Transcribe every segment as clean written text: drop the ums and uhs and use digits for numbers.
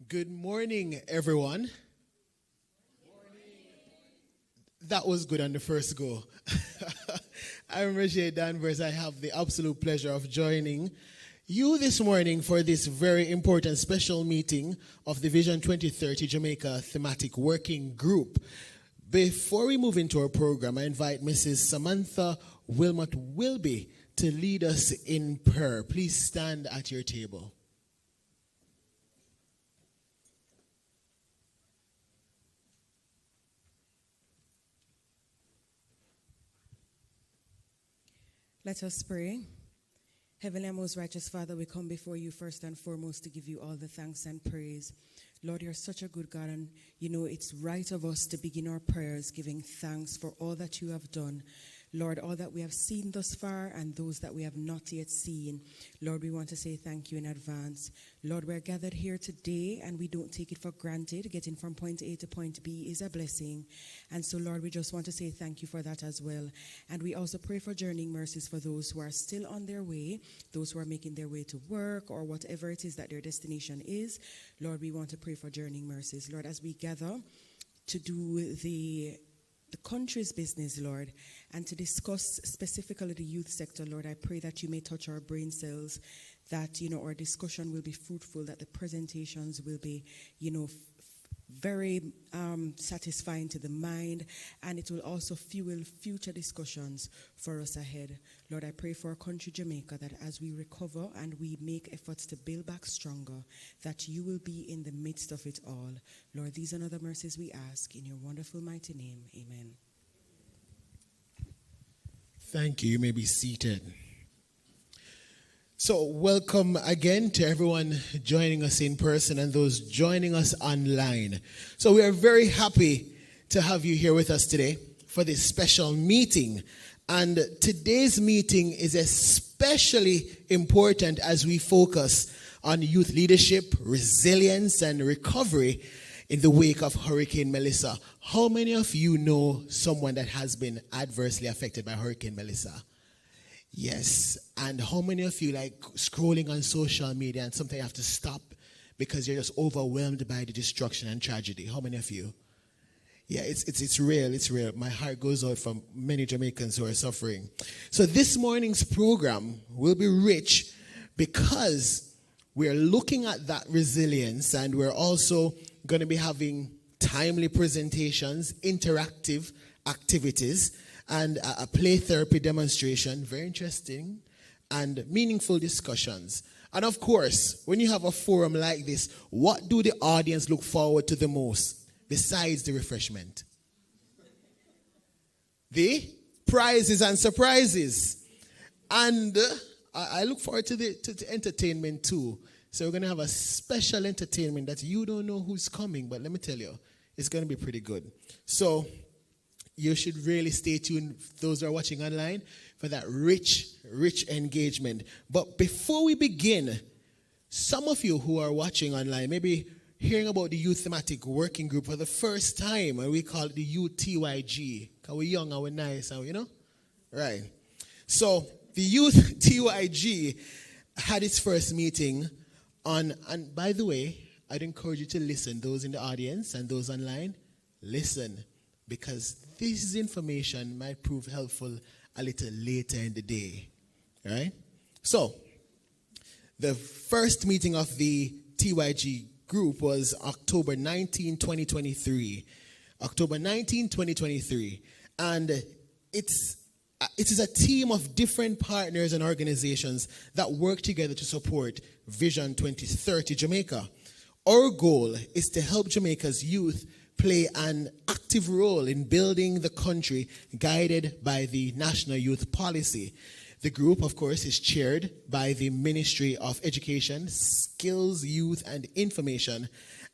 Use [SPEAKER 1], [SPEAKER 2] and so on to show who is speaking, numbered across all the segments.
[SPEAKER 1] Good morning, everyone. That was good on the first go. I'm Roger Danvers. I have the absolute pleasure of joining you this morning for this very important special meeting of the Vision 2030 Jamaica Thematic Working Group. Before we move into our program, I invite Mrs. Samantha Wilmot Wilby to lead us in prayer. Please stand at your table.
[SPEAKER 2] Let us pray. Heavenly and most righteous Father, we come before you first and foremost to give you all the thanks and praise. Lord, you're such a good God, and you know it's right of us to begin our prayers giving thanks for all that you have done. Lord, all that we have seen thus far and those that we have not yet seen. Lord, we want to say thank you in advance. Lord, we're gathered here today and we don't take it for granted. Getting from point A to point B is a blessing. And so, Lord, we just want to say thank you for that as well. And we also pray for journeying mercies for those who are still on their way, those who are making their way to work or whatever it is that their destination is. Lord, we want to pray for journeying mercies. Lord, as we gather to do the country's business, Lord, and to discuss specifically the youth sector, Lord, I pray that you may touch our brain cells, that, our discussion will be fruitful, that the presentations will be, very satisfying to the mind, and it will also fuel future discussions for us ahead. Lord, I pray for our country, Jamaica, that as we recover and we make efforts to build back stronger, that you will be in the midst of it all. Lord, these and other mercies we ask in your wonderful, mighty name. Amen.
[SPEAKER 1] Thank you. You may be seated. So welcome again to everyone joining us in person and those joining us online. So we are very happy to have you here with us today for this special meeting. And today's meeting is especially important as we focus on youth leadership, resilience, and recovery in the wake of Hurricane Melissa. How many of you know someone that has been adversely affected by Hurricane Melissa? Yes. And how many of you like scrolling on social media and sometimes you have to stop because you're just overwhelmed by the destruction and tragedy? How many of you? Yeah, it's real. It's real. My heart goes out for many Jamaicans who are suffering. So this morning's program will be rich because we're looking at that resilience, and we're also going to be having timely presentations, interactive activities, and a play therapy demonstration, very interesting, and meaningful discussions. And of course, when you have a forum like this, what do the audience look forward to the most besides the refreshment? The prizes and surprises. And I look forward to the entertainment too. So we're going to have a special entertainment that you don't know who's coming, but let me tell you, it's going to be pretty good. So you should really stay tuned, those who are watching online, for that rich engagement. But before we begin, some of you who are watching online, maybe hearing about the Youth Thematic Working Group for the first time, and we call it the UTYG, because we're young and we're nice, and Right. So the Youth TYG had its first meeting on, and by the way, I'd encourage you to listen, those in the audience and those online, listen, because this information might prove helpful a little later in the day. All right? So, the first meeting of the TYG group was October 19, 2023. October 19, 2023. And it is a team of different partners and organizations that work together to support Vision 2030 Jamaica. Our goal is to help Jamaica's youth play an active role in building the country, guided by the National Youth Policy. The group, of course, is chaired by the Ministry of Education, Skills, Youth and Information,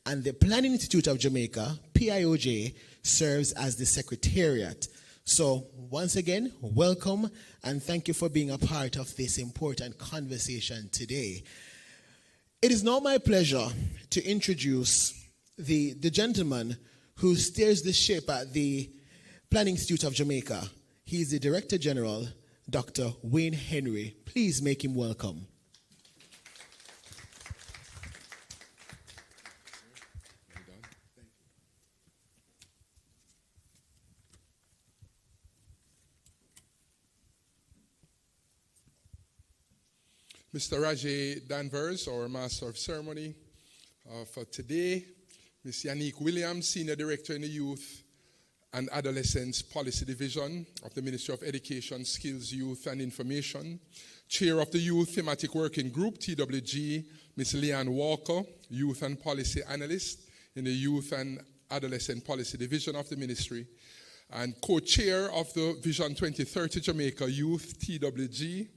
[SPEAKER 1] and the Planning Institute of Jamaica, PIOJ, serves as the secretariat. So, once again, welcome and thank you for being a part of this important conversation today. It is now my pleasure to introduce the gentleman who steers the ship at the Planning Institute of Jamaica. He is the Director General, Dr. Wayne Henry. Please make him welcome.
[SPEAKER 3] Mr. Rajay Danvers, our Master of Ceremony for today. Ms. Yannick Williams, Senior Director in the Youth and Adolescents Policy Division of the Ministry of Education, Skills, Youth and Information. Chair of the Youth Thematic Working Group, TWG, Ms. Leanne Walker, Youth and Policy Analyst in the Youth and Adolescent Policy Division of the Ministry, and co-chair of the Vision 2030 Jamaica Youth, TWG,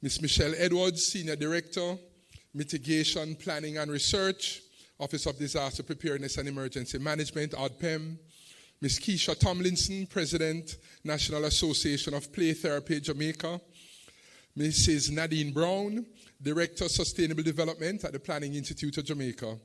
[SPEAKER 3] Ms. Michelle Edwards, Senior Director, Mitigation, Planning and Research, Office of Disaster Preparedness and Emergency Management, ODPEM, Ms. Keisha Tomlinson, President, National Association of Play Therapy, Jamaica, Mrs. Nadine Brown, Director, Sustainable Development at the Planning Institute of Jamaica,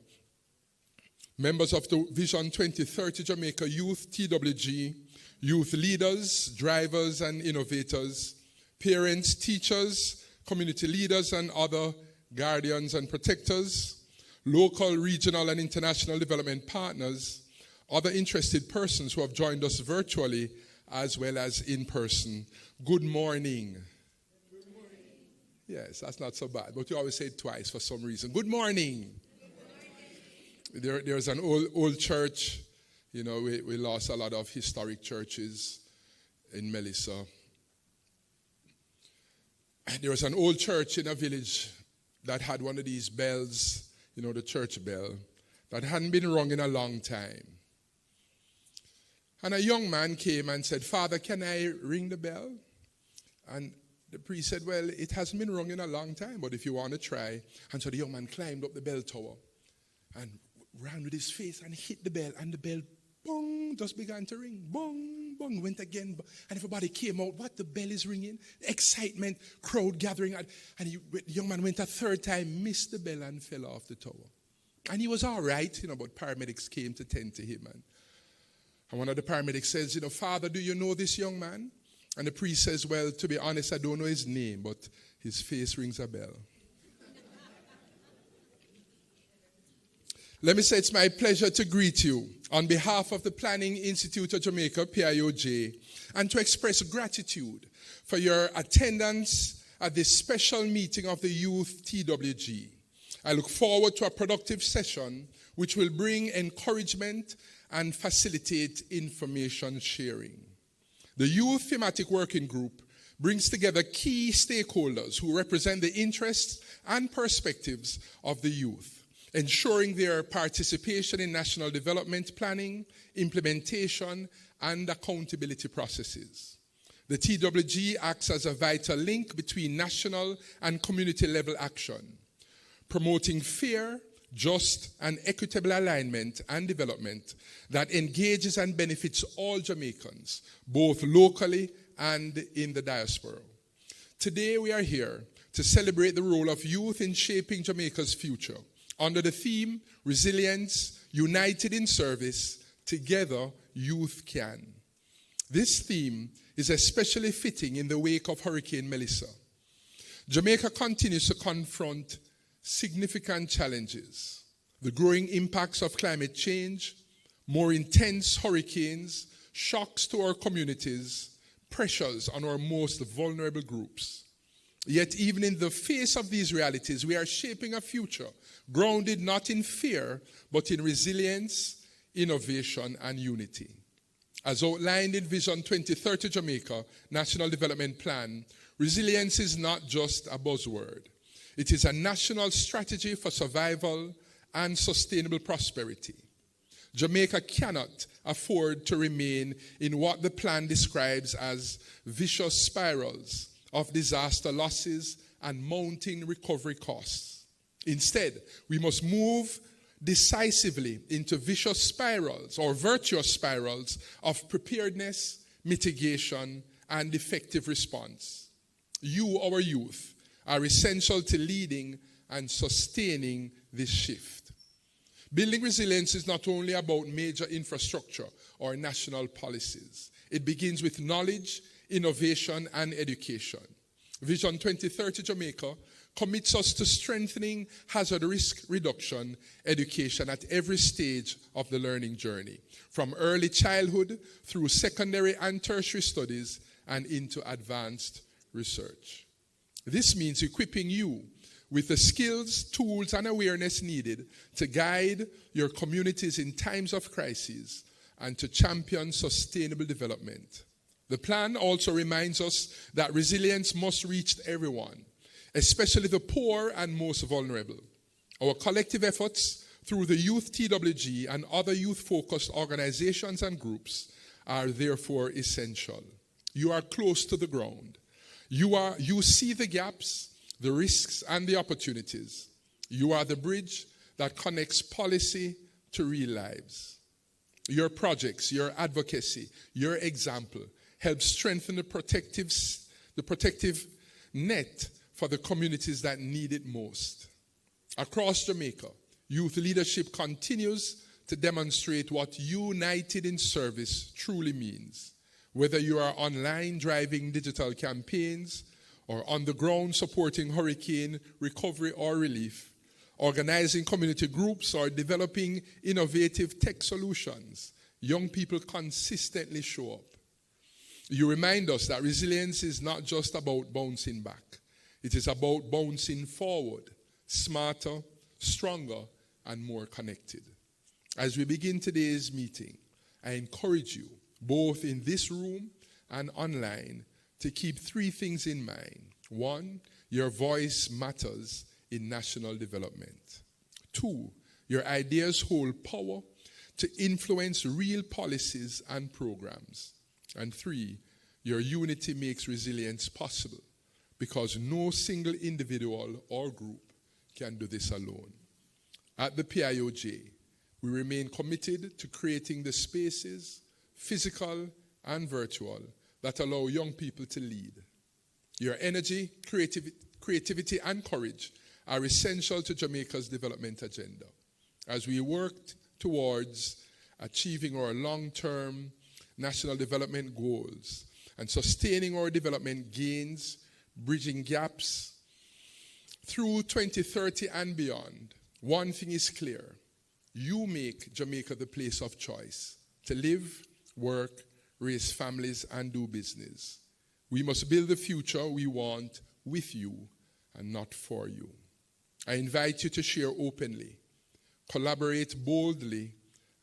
[SPEAKER 3] members of the Vision 2030 Jamaica Youth, TWG, youth leaders, drivers and innovators, parents, teachers, community leaders and other guardians and protectors, local, regional and international development partners, other interested persons who have joined us virtually as well as in person. Good morning. Good morning. Yes, that's not so bad, but you always say it twice for some reason. Good morning. Good morning. There's an old church. You know, we lost a lot of historic churches in Melissa. There was an old church in a village that had one of these bells, you know, the church bell, that hadn't been rung in a long time. And a young man came and said, "Father, can I ring the bell?" And the priest said, "Well, it hasn't been rung in a long time, but if you want to try." And so the young man climbed up the bell tower and ran with his face and hit the bell, and the bell, bong, just began to ring. Bong, bong, went again. And everybody came out. What? The bell is ringing? Excitement, crowd gathering. And the young man went a third time, missed the bell and fell off the tower. And he was all right, you know, but paramedics came to tend to him. And one of the paramedics says, "You know, Father, do you know this young man?" And the priest says, "Well, to be honest, I don't know his name, but his face rings a bell." Let me say it's my pleasure to greet you on behalf of the Planning Institute of Jamaica, PIOJ, and to express gratitude for your attendance at this special meeting of the Youth TWG. I look forward to a productive session which will bring encouragement and facilitate information sharing. The Youth Thematic Working Group brings together key stakeholders who represent the interests and perspectives of the youth, ensuring their participation in national development planning, implementation, and accountability processes. The TWG acts as a vital link between national and community-level action, promoting fair, just, and equitable alignment and development that engages and benefits all Jamaicans, both locally and in the diaspora. Today we are here to celebrate the role of youth in shaping Jamaica's future, under the theme, Resilience, United in Service, Together Youth Can. This theme is especially fitting in the wake of Hurricane Melissa. Jamaica continues to confront significant challenges: the growing impacts of climate change, more intense hurricanes, shocks to our communities, pressures on our most vulnerable groups. Yet even in the face of these realities, we are shaping a future grounded not in fear, but in resilience, innovation, and unity. As outlined in Vision 2030 Jamaica National Development Plan, resilience is not just a buzzword. It is a national strategy for survival and sustainable prosperity. Jamaica cannot afford to remain in what the plan describes as vicious spirals of disaster losses and mounting recovery costs. Instead, we must move decisively into vicious spirals or virtuous spirals of preparedness, mitigation, and effective response. You, our youth, are essential to leading and sustaining this shift. Building resilience is not only about major infrastructure or national policies. It begins with knowledge, innovation, and education. Vision 2030 Jamaica commits us to strengthening hazard risk reduction education at every stage of the learning journey, from early childhood through secondary and tertiary studies and into advanced research. This means equipping you with the skills, tools, and awareness needed to guide your communities in times of crisis and to champion sustainable development. The plan also reminds us that resilience must reach everyone, especially the poor and most vulnerable. Our collective efforts through the Youth TWG and other youth-focused organizations and groups are therefore essential. You are close to the ground. You see the gaps, the risks, and the opportunities. You are the bridge that connects policy to real lives. Your projects, your advocacy, your example help strengthen the protective net for the communities that need it most. Across Jamaica, youth leadership continues to demonstrate what united in service truly means. Whether you are online driving digital campaigns or on the ground supporting hurricane recovery or relief, organizing community groups or developing innovative tech solutions, young people consistently show up. You remind us that resilience is not just about bouncing back. It is about bouncing forward, smarter, stronger, and more connected. As we begin today's meeting, I encourage you, both in this room and online, to keep three things in mind. One, your voice matters in national development. Two, your ideas hold power to influence real policies and programs. And three, your unity makes resilience possible because no single individual or group can do this alone. At the PIOJ, we remain committed to creating the spaces, physical and virtual, that allow young people to lead. Your energy, creativity, and courage are essential to Jamaica's development agenda. As we work towards achieving our long-term national development goals and sustaining our development gains, bridging gaps through 2030 and beyond, one thing is clear. You make Jamaica the place of choice to live, work, raise families, and do business. We must build the future we want with you and not for you. I invite you to share openly, collaborate boldly,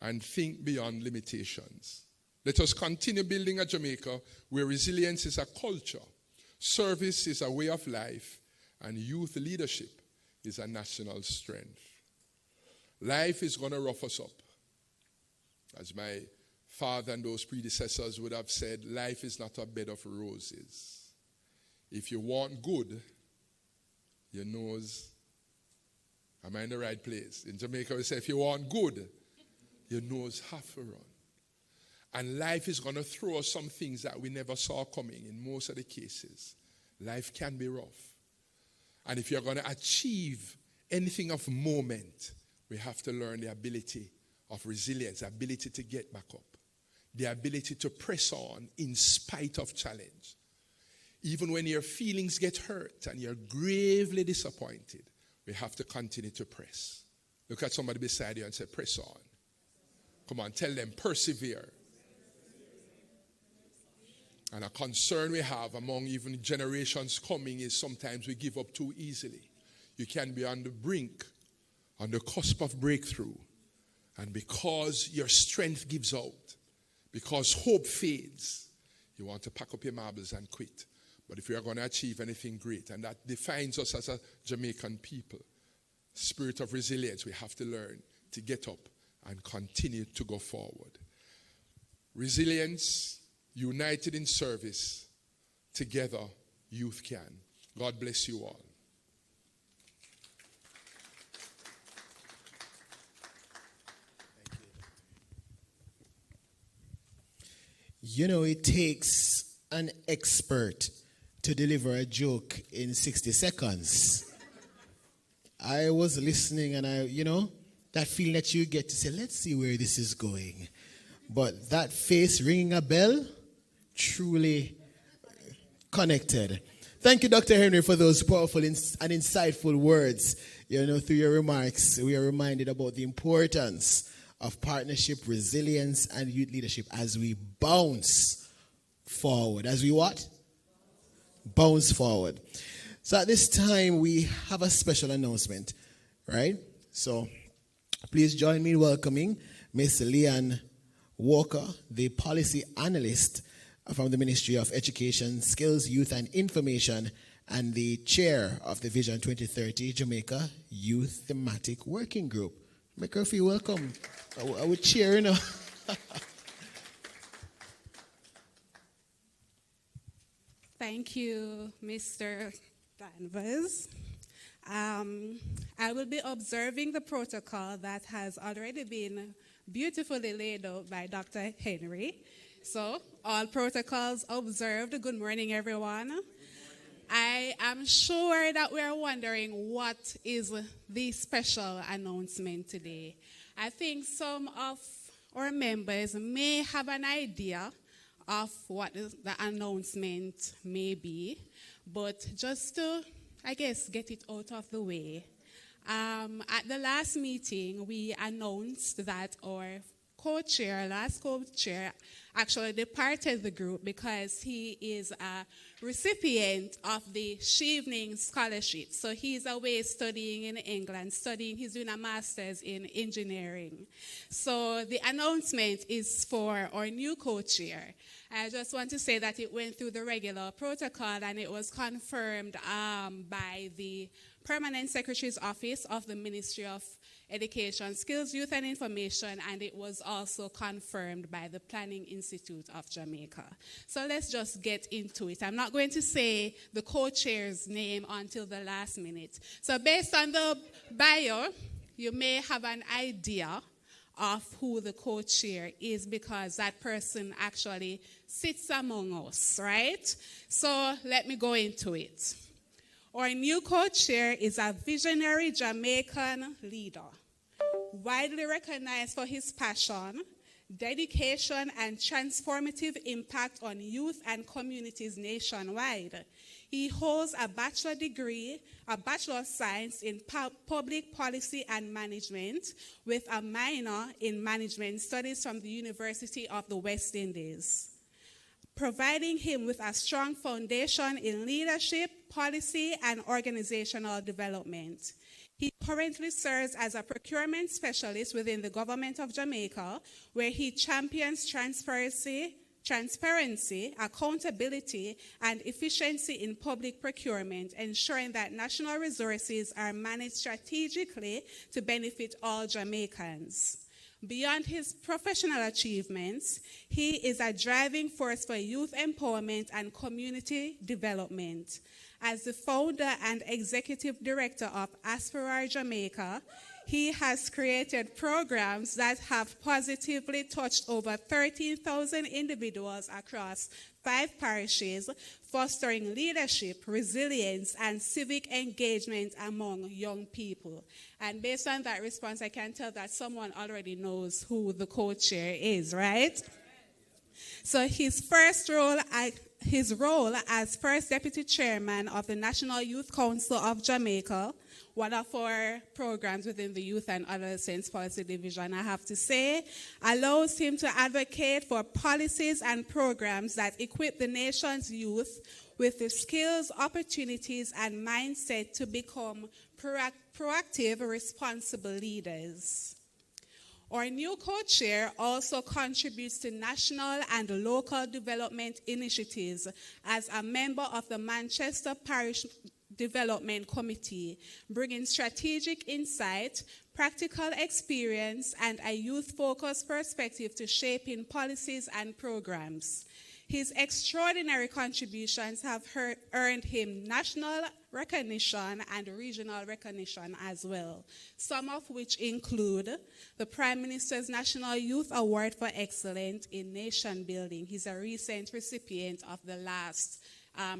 [SPEAKER 3] and think beyond limitations. Let us continue building a Jamaica where resilience is a culture, service is a way of life, and youth leadership is a national strength. Life is going to rough us up. As my father and those predecessors would have said, life is not a bed of roses. If you want good, your nose, am I in the right place? In Jamaica we say, if you want good, your nose have to run. And life is going to throw us some things that we never saw coming in most of the cases. Life can be rough. And if you're going to achieve anything of moment, we have to learn the ability of resilience, the ability to get back up, the ability to press on in spite of challenge. Even when your feelings get hurt and you're gravely disappointed, we have to continue to press. Look at somebody beside you and say, press on. Come on, tell them, persevere. And a concern we have among even generations coming is sometimes we give up too easily. You can be on the brink, on the cusp of breakthrough. And because your strength gives out, because hope fades, you want to pack up your marbles and quit. But if we are going to achieve anything great, and that defines us as a Jamaican people, spirit of resilience, we have to learn to get up and continue to go forward. Resilience, united in service, together youth can. God bless you all.
[SPEAKER 1] You know, it takes an expert to deliver a joke in 60 seconds. I was listening and that feeling that you get to say, let's see where this is going. But that face ringing a bell, truly connected. Thank you, Dr. Henry, for those powerful and insightful words. Through your remarks, we are reminded about the importance of partnership, resilience, and youth leadership as we bounce forward. As we what? Bounce forward. So at this time, we have a special announcement, right? So please join me in welcoming Ms. Leanne Walker, the policy analyst from the Ministry of Education, Skills, Youth and Information, and the chair of the Vision 2030 Jamaica Youth Thematic Working Group. Make her feel welcome. I would cheer, you know.
[SPEAKER 4] Thank you, Mr. Danvers. I will be observing the protocol that has already been beautifully laid out by Dr. Henry. So, all protocols observed. Good morning, everyone. I am sure that we are wondering what is the special announcement today. I think some of our members may have an idea of what the announcement may be, but just to, I guess, get it out of the way. At the last meeting, we announced that our last co-chair, actually departed the group because he is a recipient of the Chevening Scholarship. So he's away studying in England, he's doing a master's in engineering. So the announcement is for our new co-chair. I just want to say that it went through the regular protocol and it was confirmed by the Permanent Secretary's Office of the Ministry of Education, Skills, Youth and Information, and it was also confirmed by the Planning Institute of Jamaica. So let's just get into it. I'm not going to say the co-chair's name until the last minute. So based on the bio, you may have an idea of who the co-chair is because that person actually sits among us, right? So let me go into it. Our new co-chair is a visionary Jamaican leader, widely recognized for his passion, dedication, and transformative impact on youth and communities nationwide. He holds a bachelor degree, a Bachelor of Science in Public Policy and Management, with a minor in Management Studies from the University of the West Indies, providing him with a strong foundation in leadership, policy, and organizational development. He currently serves as a procurement specialist within the government of Jamaica, where he champions transparency, accountability, and efficiency in public procurement, ensuring that national resources are managed strategically to benefit all Jamaicans. Beyond his professional achievements, he is a driving force for youth empowerment and community development. As the founder and executive director of Aspirar Jamaica, he has created programs that have positively touched over 13,000 individuals across 5 parishes, fostering leadership, resilience, and civic engagement among young people. And based on that response, I can tell that someone already knows who the co-chair is, right? So his role as first deputy chairman of the National Youth Council of Jamaica, one of our programs within the Youth and Adolescents Policy Division, I have to say, allows him to advocate for policies and programs that equip the nation's youth with the skills, opportunities, and mindset to become proactive, responsible leaders. Our new co-chair also contributes to national and local development initiatives as a member of the Manchester Parish Development Committee, bringing strategic insight, practical experience, and a youth-focused perspective to shaping policies and programs. His extraordinary contributions have earned him national recognition and regional recognition as well, some of which include the Prime Minister's National Youth Award for Excellence in Nation Building. He's a recent recipient of the last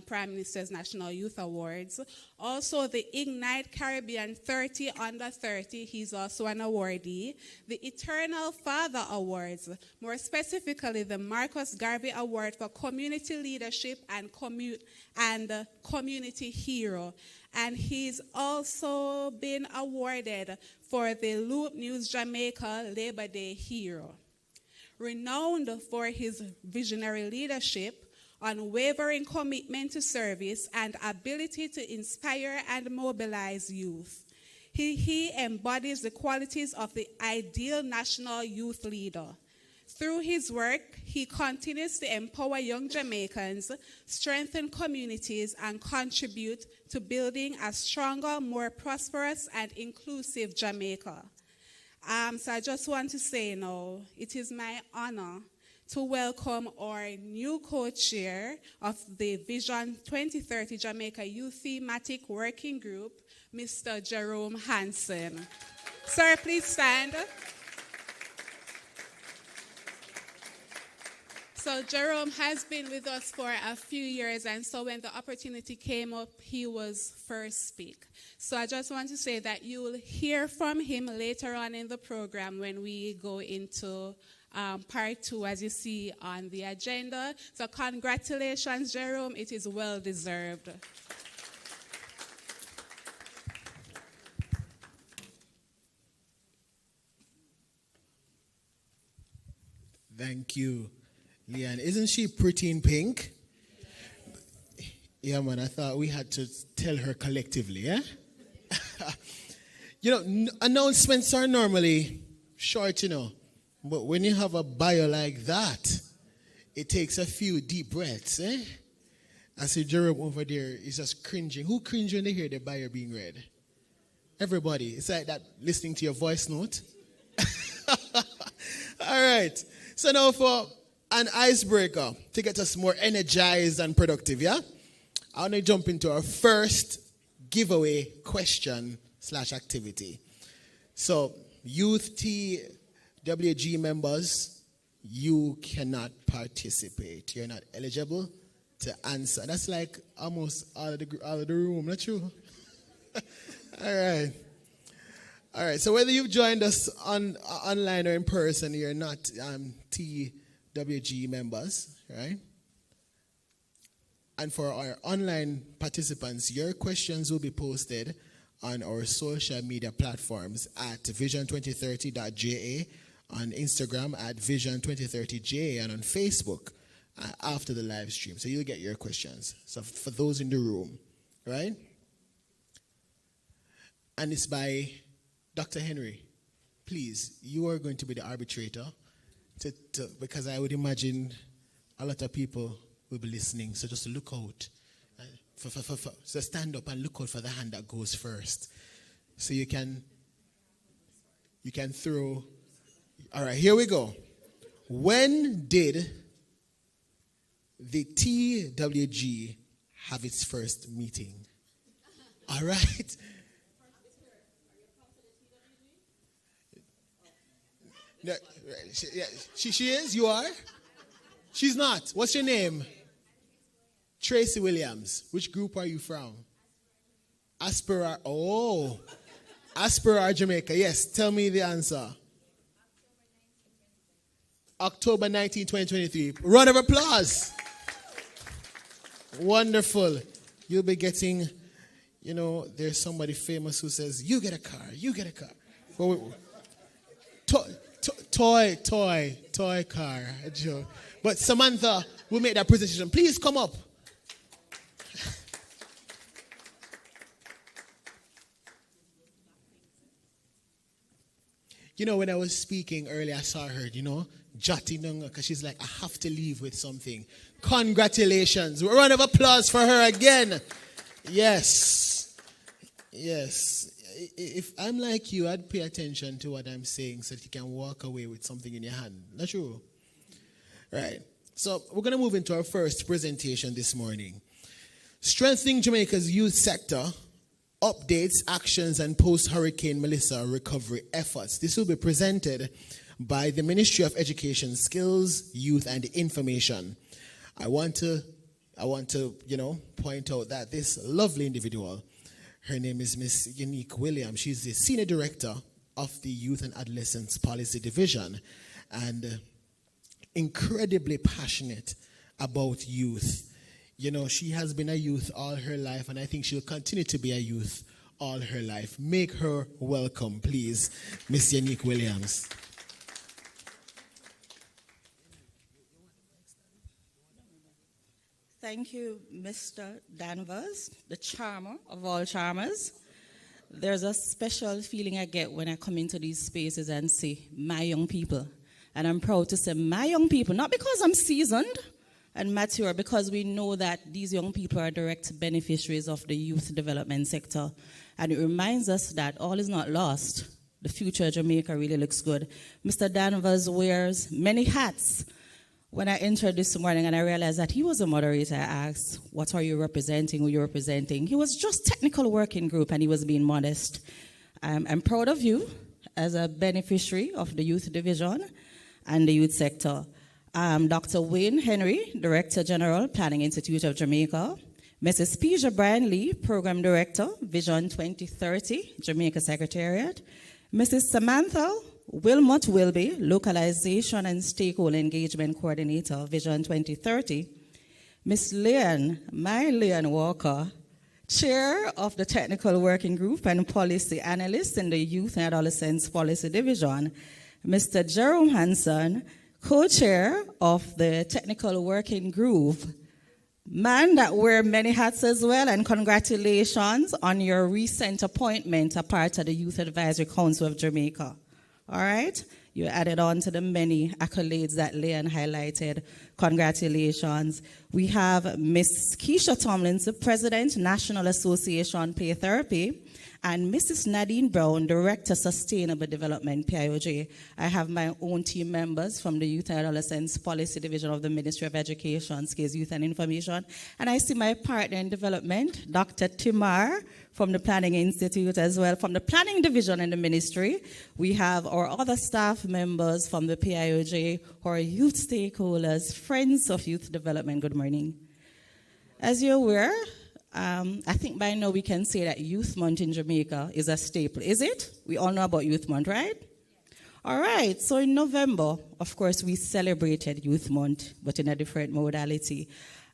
[SPEAKER 4] Prime Minister's National Youth Awards. Also, the Ignite Caribbean 30 Under 30, he's also an awardee. The Eternal Father Awards, more specifically the Marcus Garvey Award for Community Leadership and Community Hero. And he's also been awarded for the Loop News Jamaica Labor Day Hero. Renowned for his visionary leadership, unwavering commitment to service, and ability to inspire and mobilize youth. He embodies the qualities of the ideal national youth leader. Through his work, he continues to empower young Jamaicans, strengthen communities, and contribute to building a stronger, more prosperous, and inclusive Jamaica. So I just want to say now, it is my honor to welcome our new co-chair of the Vision 2030 Jamaica Youth Thematic Working Group, Mr. Jerome Hansen. Sir, please stand. So Jerome has been with us for a few years, and so when the opportunity came up, he was first speak. So I just want to say that you will hear from him later on in the program when we go into part 2, as you see on the agenda. So congratulations, Jerome. It is well deserved.
[SPEAKER 1] Thank you, Leanne. Isn't she pretty in pink? Yeah, man, I thought we had to tell her collectively, yeah? Announcements are normally short, but when you have a bio like that, it takes a few deep breaths, eh? I see Jerome over there is just cringing. Who cringe when they hear the bio being read? Everybody. It's like that listening to your voice note. All right. So now for an icebreaker to get us more energized and productive, yeah? I want to jump into our first giveaway question/activity. So, Youth TWG members, you cannot participate. You're not eligible to answer. That's like almost all of the room, not true? All right. So whether you've joined us online or in person, you're not TWG members, right? And for our online participants, your questions will be posted on our social media platforms at vision2030.ja, on Instagram at vision2030ja, and on Facebook after the live stream. So you'll get your questions. So for those in the room, right? And it's by Dr. Henry. Please, you are going to be the arbitrator because I would imagine a lot of people will be listening. So just look out. So stand up and look out for the hand that goes first. So you can throw. All right, here we go. When did the TWG have its first meeting? All right. No, she is? You are? She's not. What's your name? Tracy Williams. Which group are you from? Aspera. Oh. Aspera, Jamaica. Yes, tell me the answer. October 19, 2023. Round of applause. Wonderful. You'll be getting, there's somebody famous who says, you get a car, you get a car. Toy car. A joke. But Samantha will make that presentation. Please come up. When I was speaking earlier, I saw her, jotting down, because she's like, I have to leave with something. Congratulations. A round of applause for her again. Yes. If I'm like you, I'd pay attention to what I'm saying so that you can walk away with something in your hand. Not true? Right. So we're going to move into our first presentation this morning. Strengthening Jamaica's youth sector, updates, actions, and post-Hurricane Melissa recovery efforts. This will be presented by the Ministry of Education, Skills, Youth, and Information. I want to point out that this lovely individual, her name is Miss Unique Williams. She's the Senior Director of the Youth and Adolescents Policy Division, and incredibly passionate about youth. She has been a youth all her life, and I think she'll continue to be a youth all her life. Make her welcome, please, Miss Unique Williams.
[SPEAKER 5] Thank you, Mr. Danvers, the charmer of all charmers. There's a special feeling I get when I come into these spaces and see my young people. And I'm proud to say my young people, not because I'm seasoned and mature, because we know that these young people are direct beneficiaries of the youth development sector. And it reminds us that all is not lost. The future of Jamaica really looks good. Mr. Danvers wears many hats. When I entered this morning and I realized that he was a moderator, I asked, what are you representing, who are you representing? He was just technical working group and he was being modest. I'm proud of you as a beneficiary of the youth division and the youth sector. Dr. Wayne Henry, Director General, Planning Institute of Jamaica. Mrs. Peja Brian Lee, Program Director, Vision 2030, Jamaica Secretariat. Mrs. Samantha Wilmot Wilby, Localization and Stakeholder Engagement Coordinator, Vision 2030. Ms. Leanne Walker, Chair of the Technical Working Group and Policy Analyst in the Youth and Adolescents Policy Division. Mr. Jerome Hanson, Co-Chair of the Technical Working Group. Man that wear many hats as well, and congratulations on your recent appointment, a part of the Youth Advisory Council of Jamaica. All right? You added on to the many accolades that Leon highlighted. Congratulations. We have Ms. Keisha Tomlinson, President, National Association Play Therapy, and Mrs. Nadine Brown, Director, Sustainable Development, PIOJ. I have my own team members from the Youth and Adolescents Policy Division of the Ministry of Education, Skills, Youth and Information. And I see my partner in development, Dr. Timar, from the Planning Institute as well, from the Planning Division in the Ministry. We have our other staff members from the PIOJ, our youth stakeholders, friends of youth development. Good morning. As you're aware, I think by now we can say that Youth Month in Jamaica is a staple. Is it? We all know about Youth Month, right? All right. So in November, of course, we celebrated Youth Month, but in a different modality.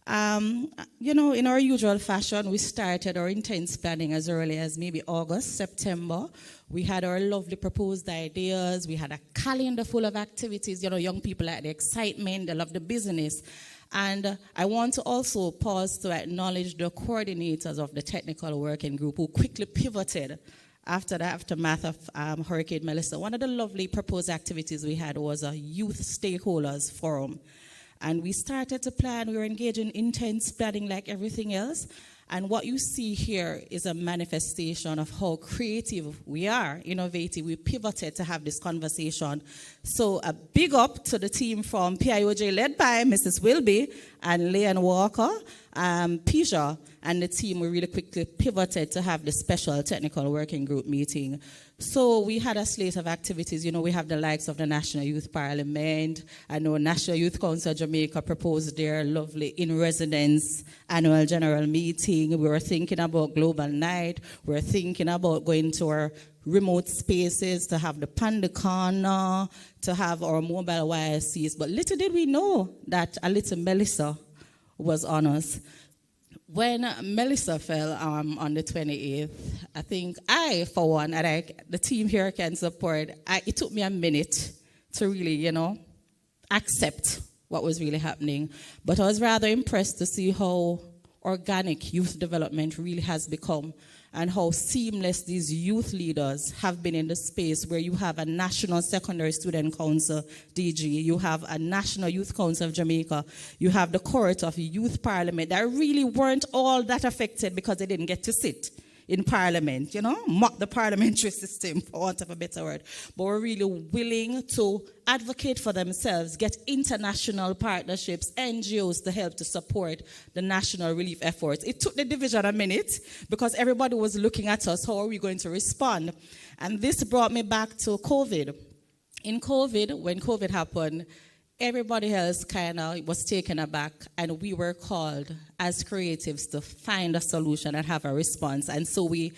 [SPEAKER 5] In our usual fashion, we started our intense planning as early as maybe August, September. We had our lovely proposed ideas. We had a calendar full of activities. Young people like the excitement, they love the business. And I want to also pause to acknowledge the coordinators of the technical working group who quickly pivoted after the aftermath of Hurricane Melissa. One of the lovely proposed activities we had was a youth stakeholders forum. And we started to plan. We were engaged in intense planning like everything else. And what you see here is a manifestation of how creative we are, innovative. We pivoted to have this conversation. So a big up to the team from PIOJ led by Mrs. Wilby and Leanne Walker, Peja, and the team. We really quickly pivoted to have the special technical working group meeting. So we had a slate of activities. We have the likes of the National Youth Parliament. I know National Youth Council of Jamaica proposed their lovely in-residence annual general meeting. We were thinking about Global Night. We were thinking about going to our remote spaces to have the Panda Corner, to have our mobile YSCs. But little did we know that a little Melissa was on us. When Melissa fell on the 28th, I think for one, and the team here can support, it took me a minute to really, accept what was really happening. But I was rather impressed to see how organic youth development really has become and how seamless these youth leaders have been in the space where you have a National Secondary Student Council, DG, you have a National Youth Council of Jamaica, you have the Court of Youth Parliament that really weren't all that affected because they didn't get to sit in Parliament, mock the parliamentary system, for want of a better word. But we're really willing to advocate for themselves, get international partnerships, NGOs to help to support the national relief efforts. It took the division a minute because everybody was looking at us, how are we going to respond? And this brought me back to COVID. In COVID, when COVID happened, everybody else kind of was taken aback, and we were called as creatives to find a solution and have a response. And so we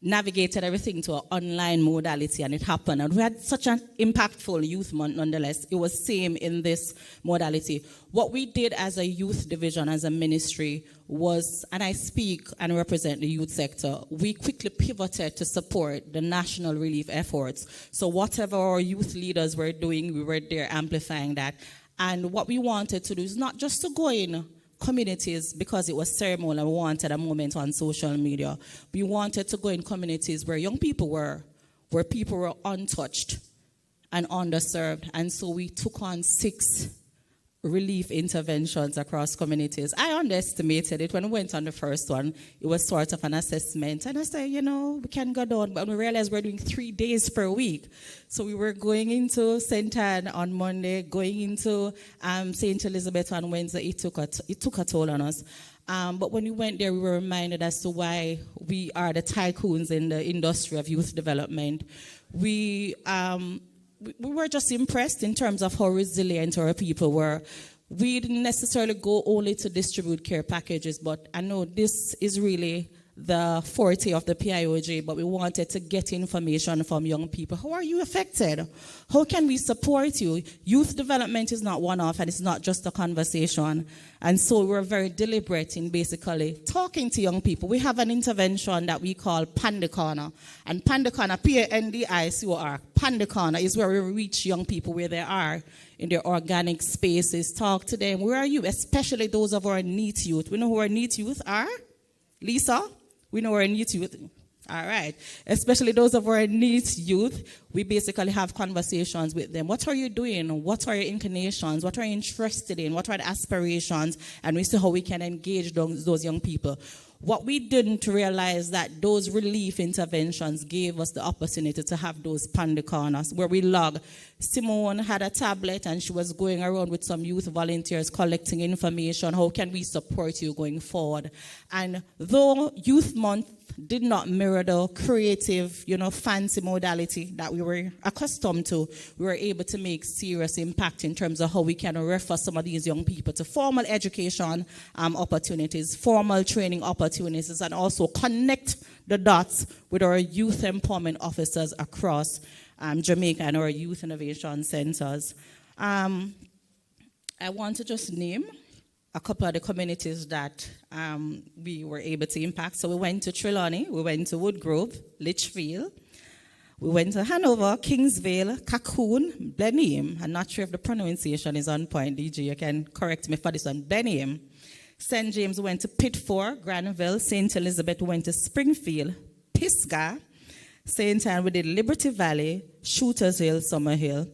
[SPEAKER 5] navigated everything to an online modality, and it happened. And we had such an impactful youth month nonetheless. It was same in this modality. What we did as a youth division, as a ministry, was, and I speak and represent the youth sector, we quickly pivoted to support the national relief efforts. So whatever our youth leaders were doing, we were there amplifying that. And what we wanted to do is not just to go in communities, because it was ceremonial, we wanted a moment on social media. We wanted to go in communities where young people were, where people were untouched and underserved. And so we took on 6 relief interventions across communities. I underestimated it when we went on the first one. It was sort of an assessment. And I said, we can go down. But we realized we're doing 3 days per week. So we were going into St. Anne on Monday, going into St. Elizabeth on Wednesday. It took a toll on us. But when we went there, we were reminded as to why we are the tycoons in the industry of youth development. We were just impressed in terms of how resilient our people were. We didn't necessarily go only to distribute care packages, but I know this is really the forte of the PIOJ, but we wanted to get information from young people. How are you affected? How can we support you? Youth development is not one-off, and it's not just a conversation. And so we're very deliberate in basically talking to young people. We have an intervention that we call Panda Corner. And Panda Corner, P-A-N-D-I-C-O-R, Panda Corner is where we reach young people where they are in their organic spaces, talk to them. Where are you? Especially those of our NEET youth. We know who our NEET youth are? Lisa? We know our NEET youth. All right. Especially those of our NEET youth, we basically have conversations with them. What are you doing? What are your inclinations? What are you interested in? What are the aspirations? And we see how we can engage those young people. What we didn't realize that those relief interventions gave us the opportunity to have those Panda Corners where we log. Simone had a tablet and she was going around with some youth volunteers collecting information. How can we support you going forward? And though Youth Month did not mirror the creative, fancy modality that we were accustomed to, we were able to make serious impact in terms of how we can refer some of these young people to formal education opportunities, formal training opportunities, and also connect the dots with our youth empowerment officers across Jamaica and our youth innovation centers. I want to just name a couple of the communities that we were able to impact. So we went to Trelawney, we went to Woodgrove, Litchfield, we went to Hanover, Kingsvale, Cocoon, Blenheim. I'm not sure if the pronunciation is on point, DJ, you can correct me for this one, Blenheim. St. James went to Pitford, Granville, St. Elizabeth went to Springfield, Pisgah, St. Anne we did Liberty Valley, Shooters Hill, Summerhill.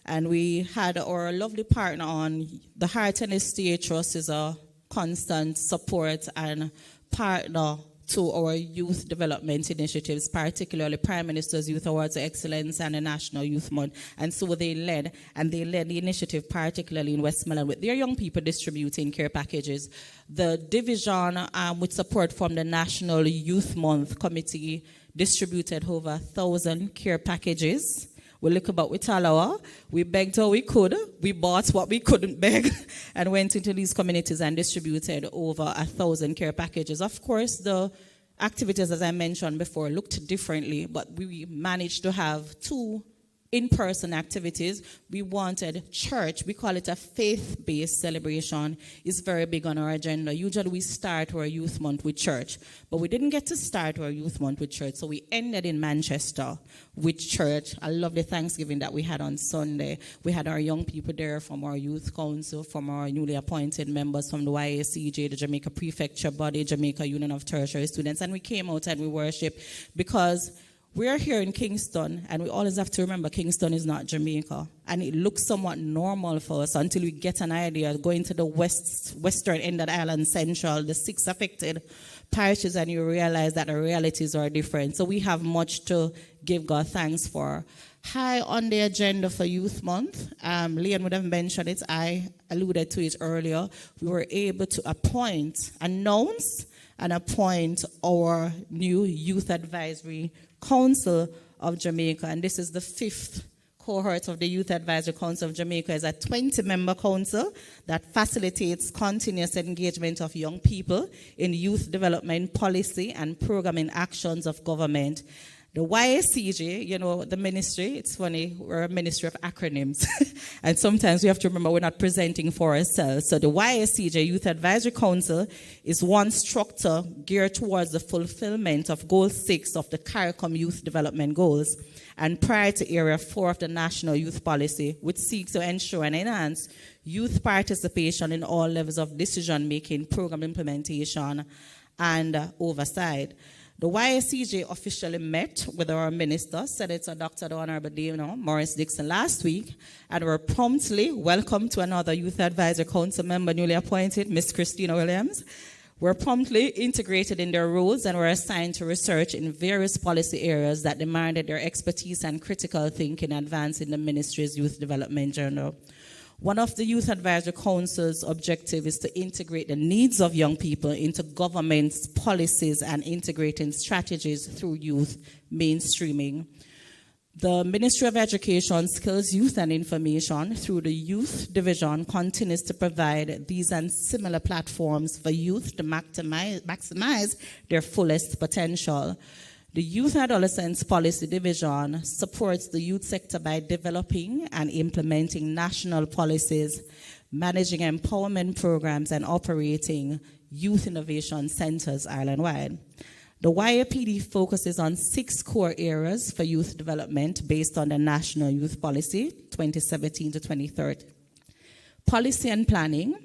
[SPEAKER 5] And we had our lovely partner on. The Heart and Estate Trust is a constant support and partner to our youth development initiatives, particularly Prime Minister's Youth Awards of Excellence and the National Youth Month. And so they led the initiative, particularly in Westmoreland, with their young people distributing care packages. The division, with support from the National Youth Month Committee, distributed over 1,000 care packages. We look about with Talawa, we begged how we could, we bought what we couldn't beg, and went into these communities and distributed over 1,000 care packages. Of course, the activities, as I mentioned before, looked differently, but we managed to have 2 in-person activities. We wanted church, we call it a faith-based celebration, is very big on our agenda. Usually we start our youth month with church, but we didn't get to start our youth month with church, so we ended in Manchester with church. I love the Thanksgiving that we had on Sunday. We had our young people there from our youth council, from our newly appointed members from the YACJ, the Jamaica Prefecture Body, Jamaica Union of Tertiary Students, and we came out and we worshiped because we're here in Kingston, and we always have to remember Kingston is not Jamaica. And it looks somewhat normal for us until we get an idea, going to the western end of the island, central, the 6 affected parishes, and you realize that the realities are different. So we have much to give God thanks for. High on the agenda for Youth Month, Leon would have mentioned it, I alluded to it earlier, we were able to announce and appoint our new Youth Advisory Council of Jamaica, and this is the 5th cohort of the Youth Advisory Council of Jamaica. Is a 20-member council that facilitates continuous engagement of young people in youth development policy and programming actions of government. The YSCJ, you know, the ministry, it's funny, we're a ministry of acronyms. And sometimes we have to remember we're not presenting for ourselves. So the YSCJ, Youth Advisory Council, is one structure geared towards the fulfillment of Goal 6 of the CARICOM Youth Development Goals and prior to Area 4 of the National Youth Policy, which seeks to ensure and enhance youth participation in all levels of decision-making, program implementation, and oversight. The YSCJ officially met with our minister, Senator Dr. the Honorable Morris Dixon, last week, and were promptly welcomed to another Youth Advisory Council member newly appointed, Ms. Christina Williams. Were promptly integrated in their roles and were assigned to research in various policy areas that demanded their expertise and critical thinking advancing the ministry's youth development journal. One of the Youth Advisory Council's objectives is to integrate the needs of young people into government's policies and integrating strategies through youth mainstreaming. The Ministry of Education, Skills, Youth and Information through the Youth Division continues to provide these and similar platforms for youth to maximize their fullest potential. The Youth and Adolescents Policy Division supports the youth sector by developing and implementing national policies, managing empowerment programs, and operating youth innovation centers island-wide. The YAPD focuses on 6 core areas for youth development based on the National Youth Policy 2017 to 2030. Policy and planning,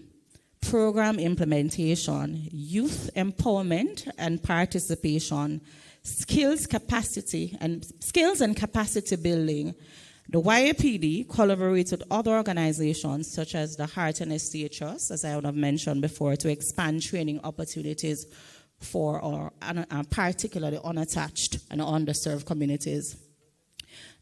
[SPEAKER 5] program implementation, youth empowerment and participation, skills and capacity building. The YAPD collaborates with other organizations such as the Heart and Estate Trust, as I would have mentioned before, to expand training opportunities for particularly unattached and underserved communities.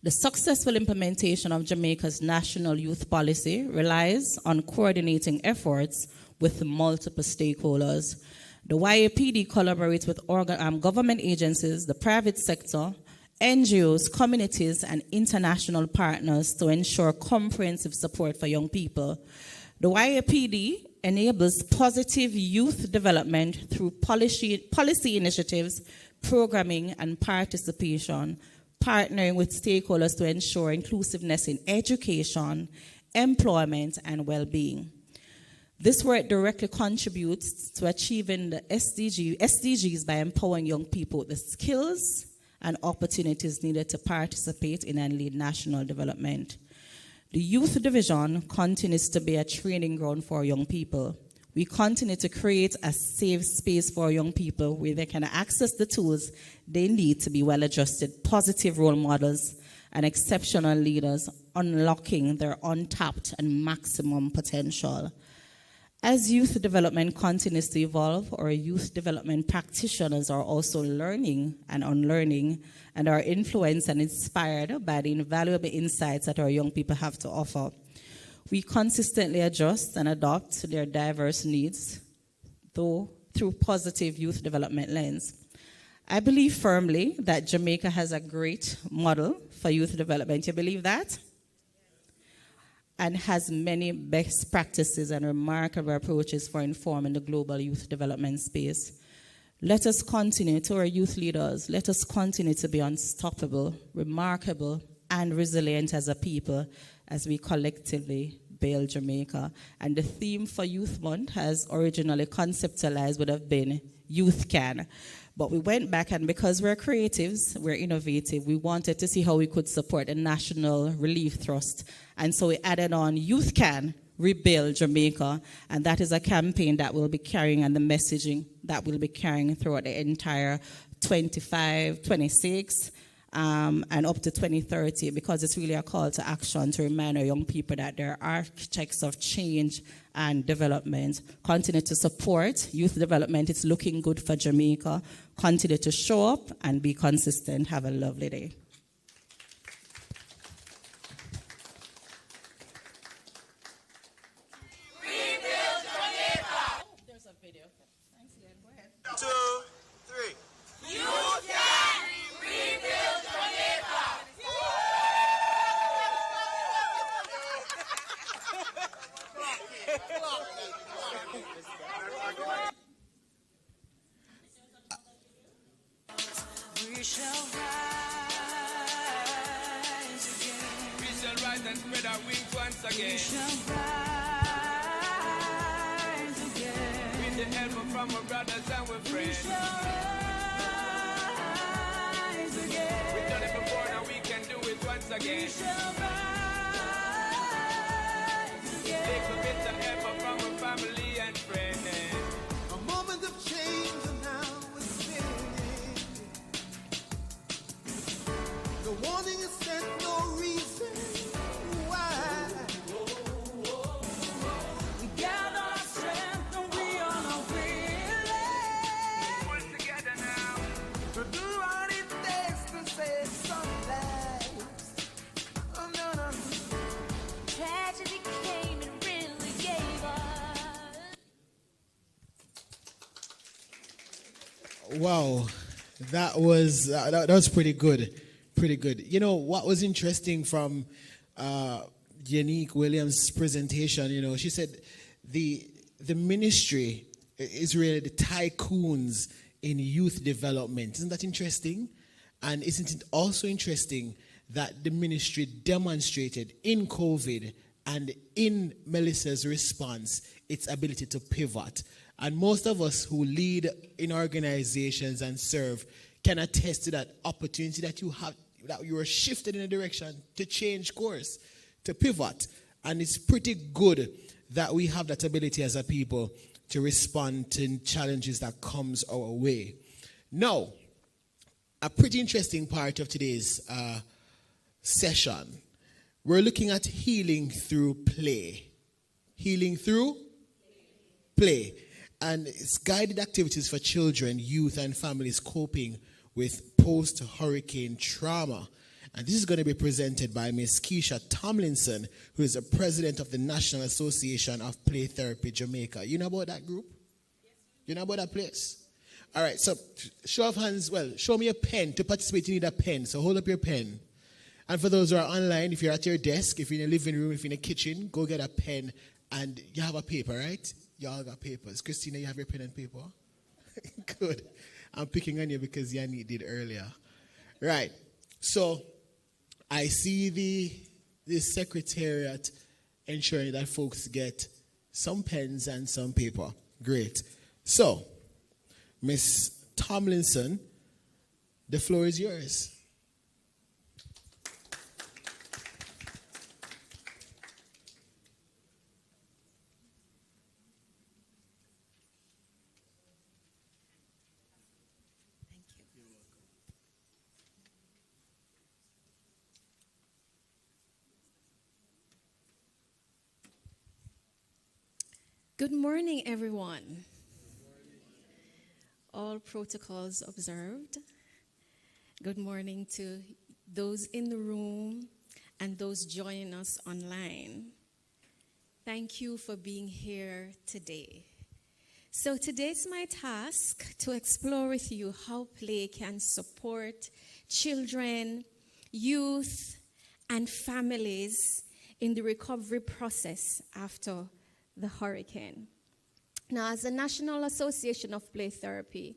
[SPEAKER 5] The successful implementation of Jamaica's national youth policy relies on coordinating efforts with multiple stakeholders. The YAPD collaborates with government agencies, the private sector, NGOs, communities, and international partners to ensure comprehensive support for young people. The YAPD enables positive youth development through policy initiatives, programming, and participation, partnering with stakeholders to ensure inclusiveness in education, employment, and well-being. This work directly contributes to achieving the SDGs by empowering young people with the skills and opportunities needed to participate in and lead national development. The Youth Division continues to be a training ground for young people. We continue to create a safe space for young people where they can access the tools they need to be well-adjusted, positive role models, and exceptional leaders, unlocking their untapped and maximum potential. As youth development continues to evolve, our youth development practitioners are also learning and unlearning and are influenced and inspired by the invaluable insights that our young people have to offer. We consistently adjust and adapt to their diverse needs, though through positive youth development lens. I believe firmly that Jamaica has a great model for youth development. You believe that? And has many best practices and remarkable approaches for informing the global youth development space. Let us continue, to our youth leaders, let us continue to be unstoppable, remarkable, and resilient as a people as we collectively build Jamaica. And the theme for Youth Month, has originally conceptualized, would have been Youth Can. But we went back, and because we're creatives, we're innovative, we wanted to see how we could support a national relief trust. And so we added on Youth Can Rebuild Jamaica. And that is a campaign that we'll be carrying, and the messaging that we'll be carrying throughout the entire 25, 26, and up to 2030, because it's really a call to action to remind our young people that they're architects of change and development. Continue to support youth development. It's looking good for Jamaica. Continue to show up and be consistent. Have a lovely day.
[SPEAKER 6] Rebuild Jamaica. There's a video. Thanks, Ian. Go ahead. 2, 3. You can rebuild Jamaica. We shall rise. and spread our wings once again.
[SPEAKER 7] We shall rise again.
[SPEAKER 6] With the help from our brothers and our friends.
[SPEAKER 7] We shall rise again.
[SPEAKER 6] We've done it before, now we can do it once again.
[SPEAKER 7] We shall rise again.
[SPEAKER 6] Take a bit of help from our family and friends.
[SPEAKER 8] A moment of change and now it's fading. The warning is sent, no reason why.
[SPEAKER 7] We gather our strength and we are not willing.
[SPEAKER 6] Pull together now.
[SPEAKER 8] To do what it takes to save some lives. Oh no, no.
[SPEAKER 7] Tragedy came and really gave us.
[SPEAKER 1] Wow, that was pretty good, pretty good. You know what was interesting from Unique Williams' presentation? You know, she said the ministry is really the tycoons in youth development. Isn't that interesting? And isn't it also interesting that the ministry demonstrated in COVID and in Melissa's response its ability to pivot? And most of us who lead in organizations and serve can attest to that opportunity that you have, that you are shifted in a direction to change course, to pivot. And it's pretty good that we have that ability as a people to respond to challenges that comes our way. Now, a pretty interesting part of today's session, we're looking at healing through play. Healing through play. And it's guided activities for children, youth, and families coping with post-hurricane trauma. And this is going to be presented by Ms. Keisha Tomlinson, who is the president of the National Association of Play Therapy Jamaica. You know about that group? You know about that place? All right, so show of hands. Well, show me a pen. To participate, you need a pen. So hold up your pen. And for those who are online, if you're at your desk, if you're in a living room, if you're in a kitchen, go get a pen. And you have a paper, right? Y'all got papers. Christina, you have your pen and paper? Good. I'm picking on you because Yanni did earlier. Right. So I see the secretariat ensuring that folks get some pens and some paper. Great. So, Miss Tomlinson, the floor is yours.
[SPEAKER 9] Good morning, everyone. All protocols observed. Good morning to those in the room and those joining us online. Thank you for being here today. So today's my task to explore with you how play can support children, youth, and families in the recovery process after the hurricane. Now, as the National Association of Play Therapy,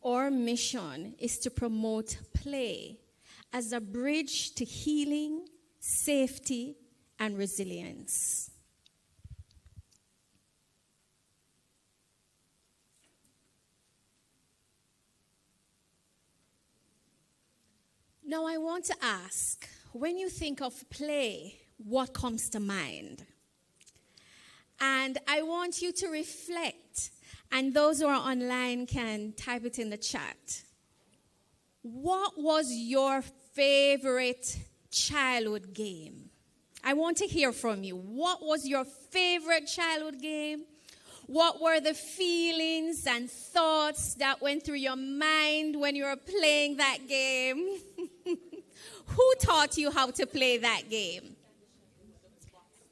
[SPEAKER 9] our mission is to promote play as a bridge to healing, safety, and resilience. Now, I want to ask, when you think of play, what comes to mind? And I want you to reflect, and those who are online can type it in the chat. What was your favorite childhood game? I want to hear from you. What was your favorite childhood game? What were the feelings and thoughts that went through your mind when you were playing that game? Who taught you how to play that game?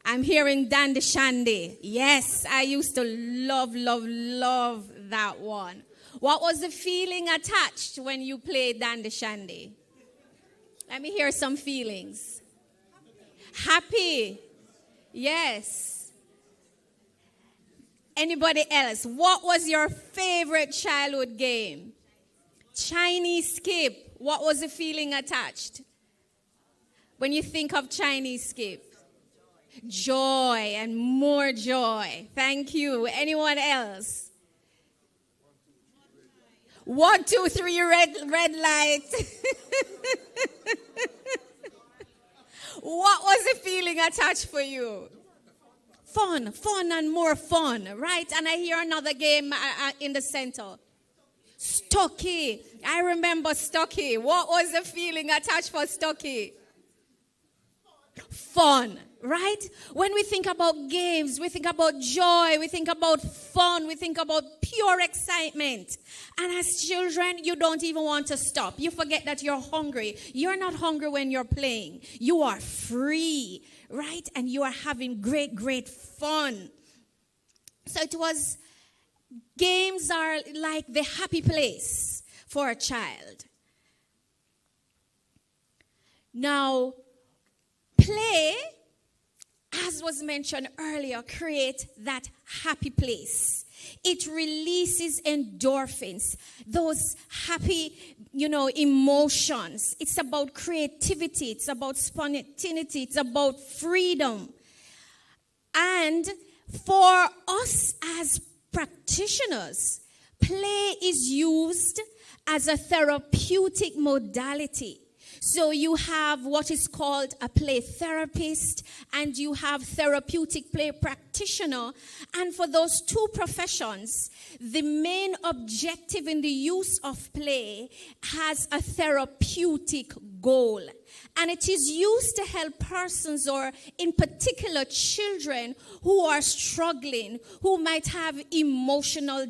[SPEAKER 9] I'm hearing Dandy Shandy. Yes, I used to love that one. What was the feeling attached when you played Dandy Shandy? Let me hear some feelings. Happy. Yes. Anybody else? What was your favorite childhood game? Chinese skip. What was the feeling attached? when you think of Chinese skip? Joy and more joy. Thank you. Anyone else? 1, 2, 3, red light. What was the feeling attached for you? Fun and more fun, right? And I hear another game in the center. Stocky. I remember Stocky. What was the feeling attached for Stocky? Fun, right? When we think about games, we think about joy, we think about fun, we think about pure excitement. And as children, you don't even want to stop. You forget that you're hungry. You're not hungry when you're playing. You are free, right? And you are having great fun. So it was, games are like the happy place for a child. Now, play, as was mentioned earlier, create that happy place. It releases endorphins, those happy, emotions. It's about creativity. It's about spontaneity. It's about freedom. And for us as practitioners, play is used as a therapeutic modality. So you have what is called a play therapist, and you have therapeutic play practitioner. And for those two professions, the main objective in the use of play has a therapeutic goal. And it is used to help persons, or in particular children, who are struggling, who might have emotional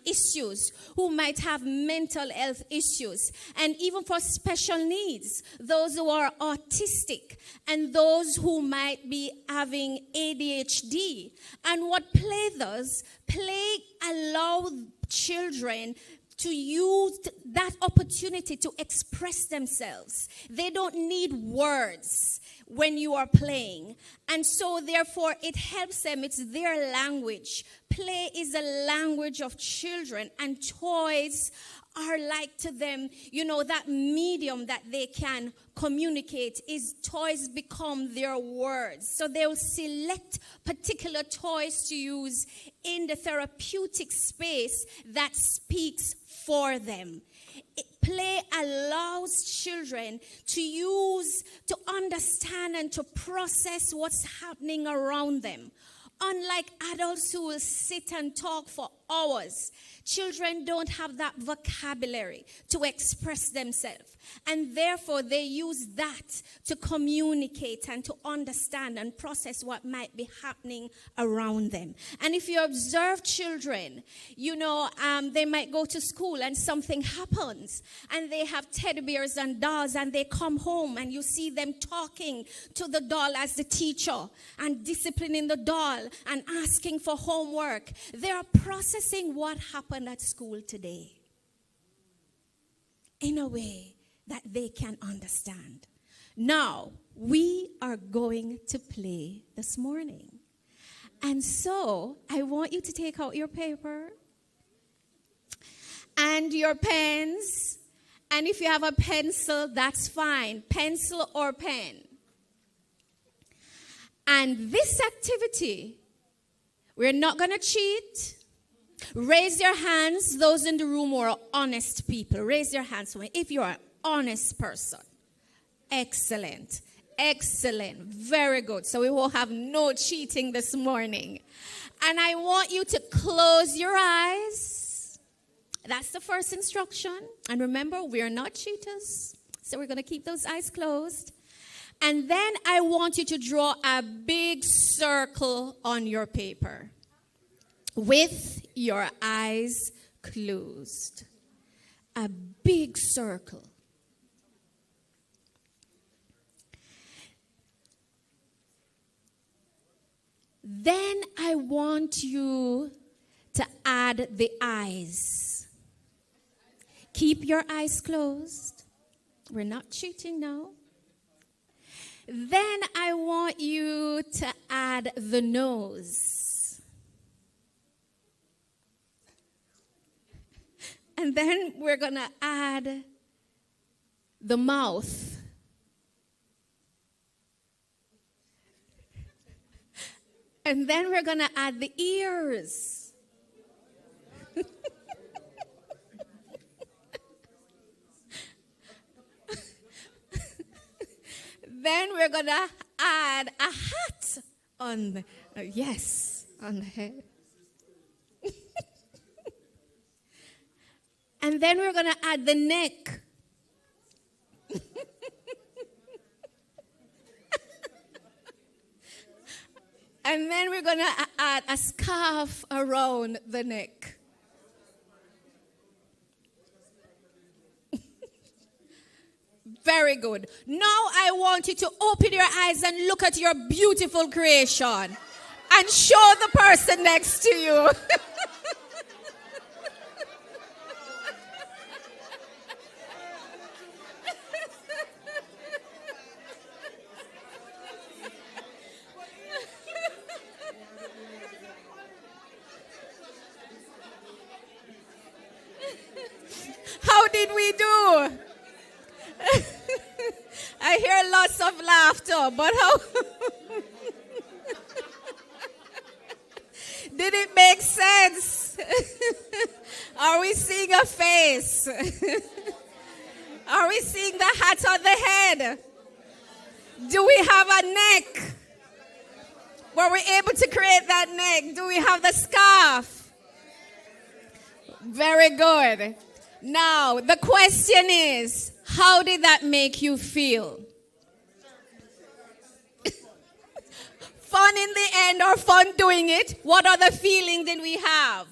[SPEAKER 9] issues, who might have mental health issues, and even for special needs, those who are autistic, and those who might be having ADHD. And what play does, play allows children to use that opportunity to express themselves. They don't need words when you are playing. And so therefore it helps them. It's their language. Play is a language of children, and toys are like to them, that medium that they can communicate is toys become their words. So they'll select particular toys to use in the therapeutic space that speaks for them. Play allows children to understand and to process what's happening around them. Unlike adults who will sit and talk for hours, children don't have that vocabulary to express themselves. And therefore, they use that to communicate and to understand and process what might be happening around them. And if you observe children, they might go to school and something happens. And they have teddy bears and dolls, and they come home and you see them talking to the doll as the teacher and disciplining the doll and asking for homework. They are processing what happened at school today in a way that they can understand. Now, we are going to play this morning. And so, I want you to take out your paper and your pens. And if you have a pencil, that's fine. Pencil or pen. And this activity, we're not going to cheat. Raise your hands, those in the room who are honest people. Raise your hands for me if you're an honest person. Excellent. Excellent. Very good. So we will have no cheating this morning. And I want you to close your eyes. That's the first instruction. And remember, we are not cheaters. So we're going to keep those eyes closed. And then I want you to draw a big circle on your paper with your eyes closed. A big circle. Then I want you to add the eyes. Keep your eyes closed. We're not cheating now. Then I want you to add the nose. And then we're going to add the mouth. And then we're going to add the ears. Then we're going to add a hat on the, on the head. And then we're going to add the neck. And then we're going to add a scarf around the neck. Very good. Now I want you to open your eyes and look at your beautiful creation and show the person next to you. How did we do? I hear lots of laughter, but how? Did it make sense? Are we seeing a face? Are we seeing the hat on the head? Do we have a neck? Were we able to create that neck? Do we have the scarf? Very good. Now, the question is, how did that make you feel? Fun in the end or fun doing it? What other feeling did we have?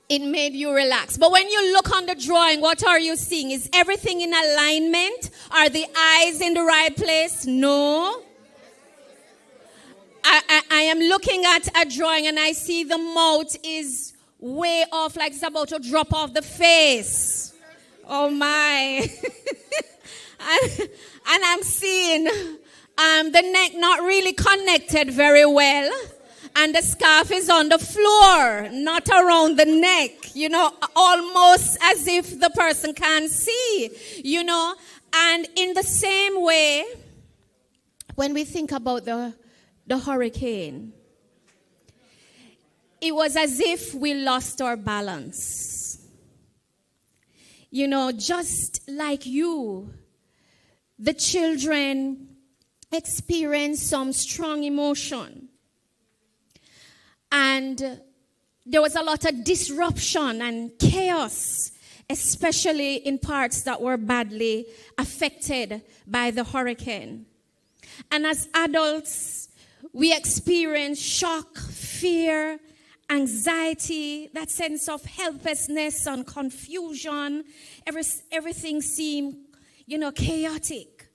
[SPEAKER 9] It made you relax. But when you look on the drawing, what are you seeing? Is everything in alignment? Are the eyes in the right place? No. I am looking at a drawing and I see the mouth is way off, like it's about to drop off the face. Oh my. and I'm seeing the neck not really connected very well. And the scarf is on the floor, not around the neck, almost as if the person can't see, And in the same way, when we think about the hurricane, it was as if we lost our balance. Just like you, the children experienced some strong emotion. And there was a lot of disruption and chaos, especially in parts that were badly affected by the hurricane. And as adults, we experienced shock, fear, anxiety, that sense of helplessness and confusion. Everything seemed, chaotic.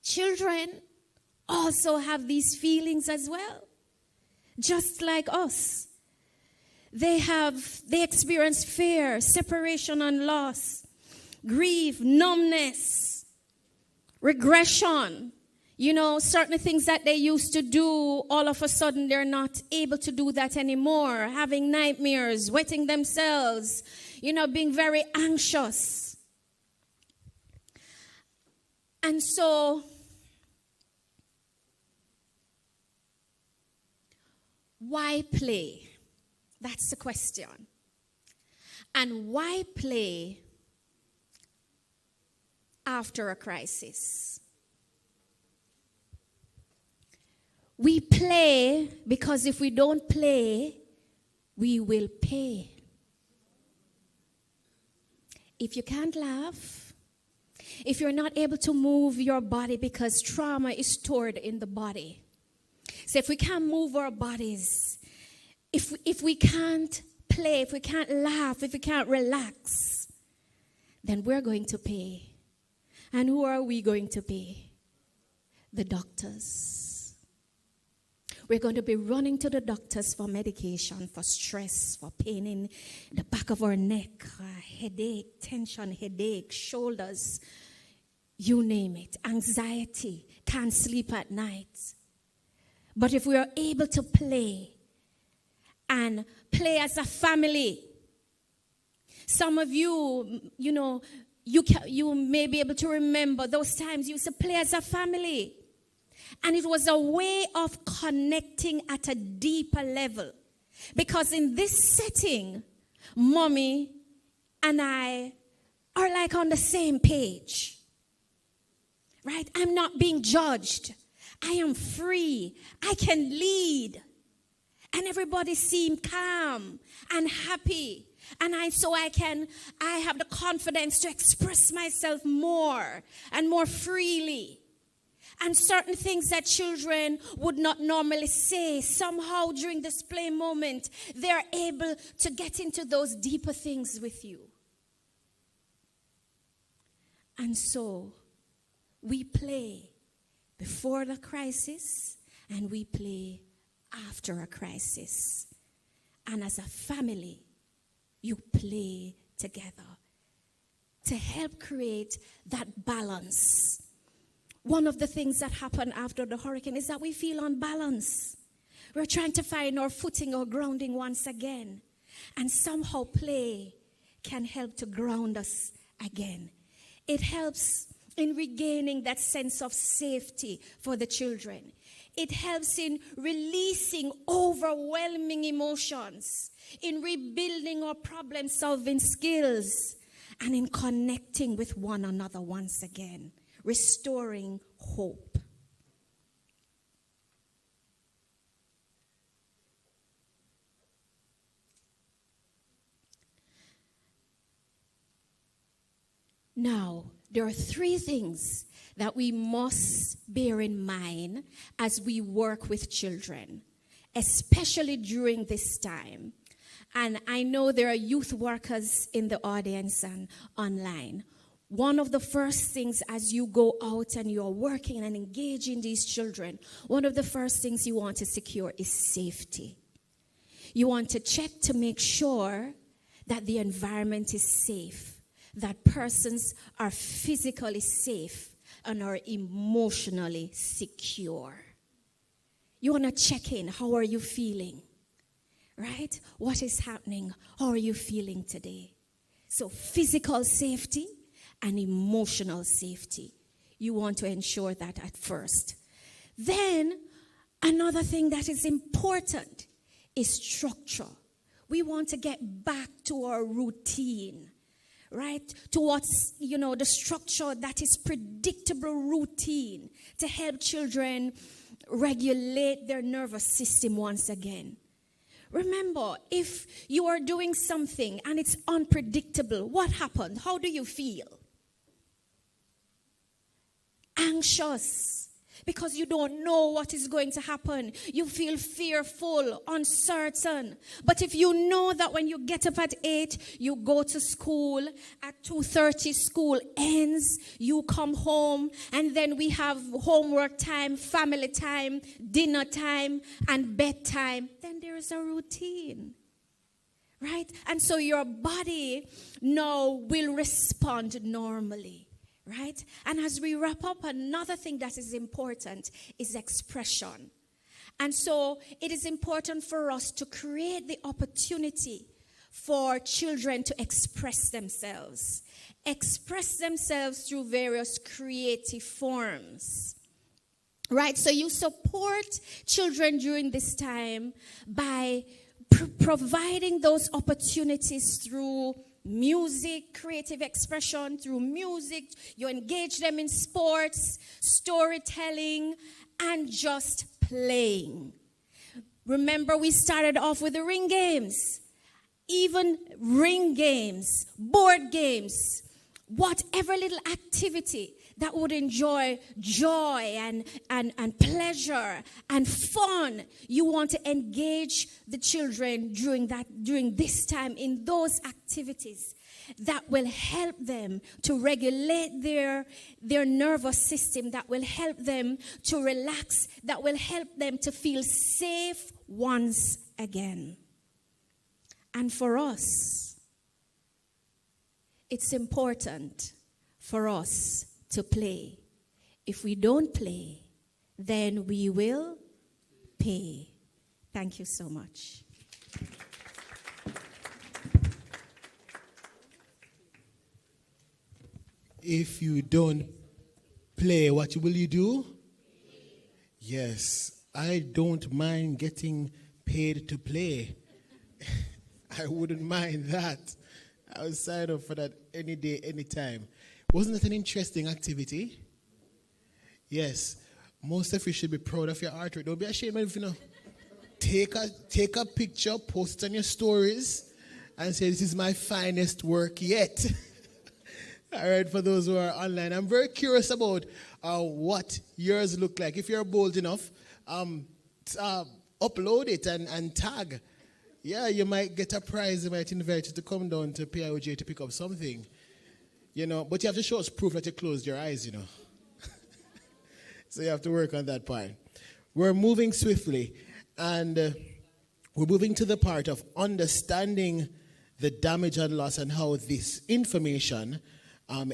[SPEAKER 9] Children also have these feelings as well, just like us. They experience fear, separation and loss, grief, numbness, regression. Certain things that they used to do, all of a sudden they're not able to do that anymore. Having nightmares, wetting themselves, being very anxious. And so, why play? That's the question. And why play after a crisis? We play because if we don't play, we will pay. If you can't laugh, if you're not able to move your body because trauma is stored in the body. So if we can't move our bodies, if we can't play, if we can't laugh, if we can't relax, then we're going to pay. And who are we going to pay? The doctors. We're going to be running to the doctors for medication, for stress, for pain in the back of our neck, headache, tension, headache, shoulders, you name it, anxiety, can't sleep at night. But if we are able to play and play as a family, some of you, you may be able to remember those times you used to play as a family. And it was a way of connecting at a deeper level. Because in this setting, mommy and I are like on the same page. Right? I'm not being judged. I am free. I can lead. And everybody seemed calm and happy. And I have the confidence to express myself more and more freely. And certain things that children would not normally say, somehow during this play moment, they're able to get into those deeper things with you. And so, we play before the crisis and we play after a crisis. And as a family, you play together to help create that balance. One of the things that happened after the hurricane is that we feel unbalanced. We're trying to find our footing or grounding once again. And somehow play can help to ground us again. It helps in regaining that sense of safety for the children. It helps in releasing overwhelming emotions, in rebuilding our problem-solving skills, and in connecting with one another once again, restoring hope. Now, there are three things that we must bear in mind as we work with children, especially during this time. And I know there are youth workers in the audience and online. One of the first things as you go out and you're working and engaging these children, one of the first things you want to secure is safety. You want to check to make sure that the environment is safe, that persons are physically safe and are emotionally secure. You want to check in. How are you feeling? Right? What is happening? How are you feeling today? So physical safety and emotional safety. You want to ensure that at first. Then another thing that is important is structure. We want to get back to our routine. Right? Towards, the structure that is predictable routine to help children regulate their nervous system once again. Remember, if you are doing something and it's unpredictable, what happened? How do you feel? Anxious. Because you don't know what is going to happen. You feel fearful, uncertain. But if you know that when you get up at 8, you go to school, at 2:30 school ends, you come home, and then we have homework time, family time, dinner time, and bedtime, then there is a routine. Right? And so your body now will respond normally. Right? And as we wrap up, another thing that is important is expression. And so it is important for us to create the opportunity for children to express themselves. Express themselves through various creative forms. Right? So you support children during this time by providing those opportunities through music, creative expression. Through music, you engage them in sports, storytelling, and just playing. Remember, we started off with the ring games. Even ring games, board games, whatever little activity that would enjoy joy and pleasure and fun. You want to engage the children during this time in those activities that will help them to regulate their nervous system, that will help them to relax, that will help them to feel safe once again. And for us, it's important for us to play. If we don't play, then we will pay. Thank you so much.
[SPEAKER 1] If you don't play, what will you do? Yes, I don't mind getting paid to play. I wouldn't mind that. I would sign up for that any day, anytime. Wasn't it an interesting activity? Yes. Most of you should be proud of your artwork. Don't be ashamed of it, you know. Take a picture, post it on your stories, and say, this is my finest work yet. All right, for those who are online. I'm very curious about what yours look like. If you're bold enough, upload it and tag. Yeah, you might get a prize. They might invite you to come down to PIOJ to pick up something. You know, but you have to show us proof that you closed your eyes, you know. So you have to work on that part. We're moving swiftly, and we're moving to the part of understanding the damage and loss and how this information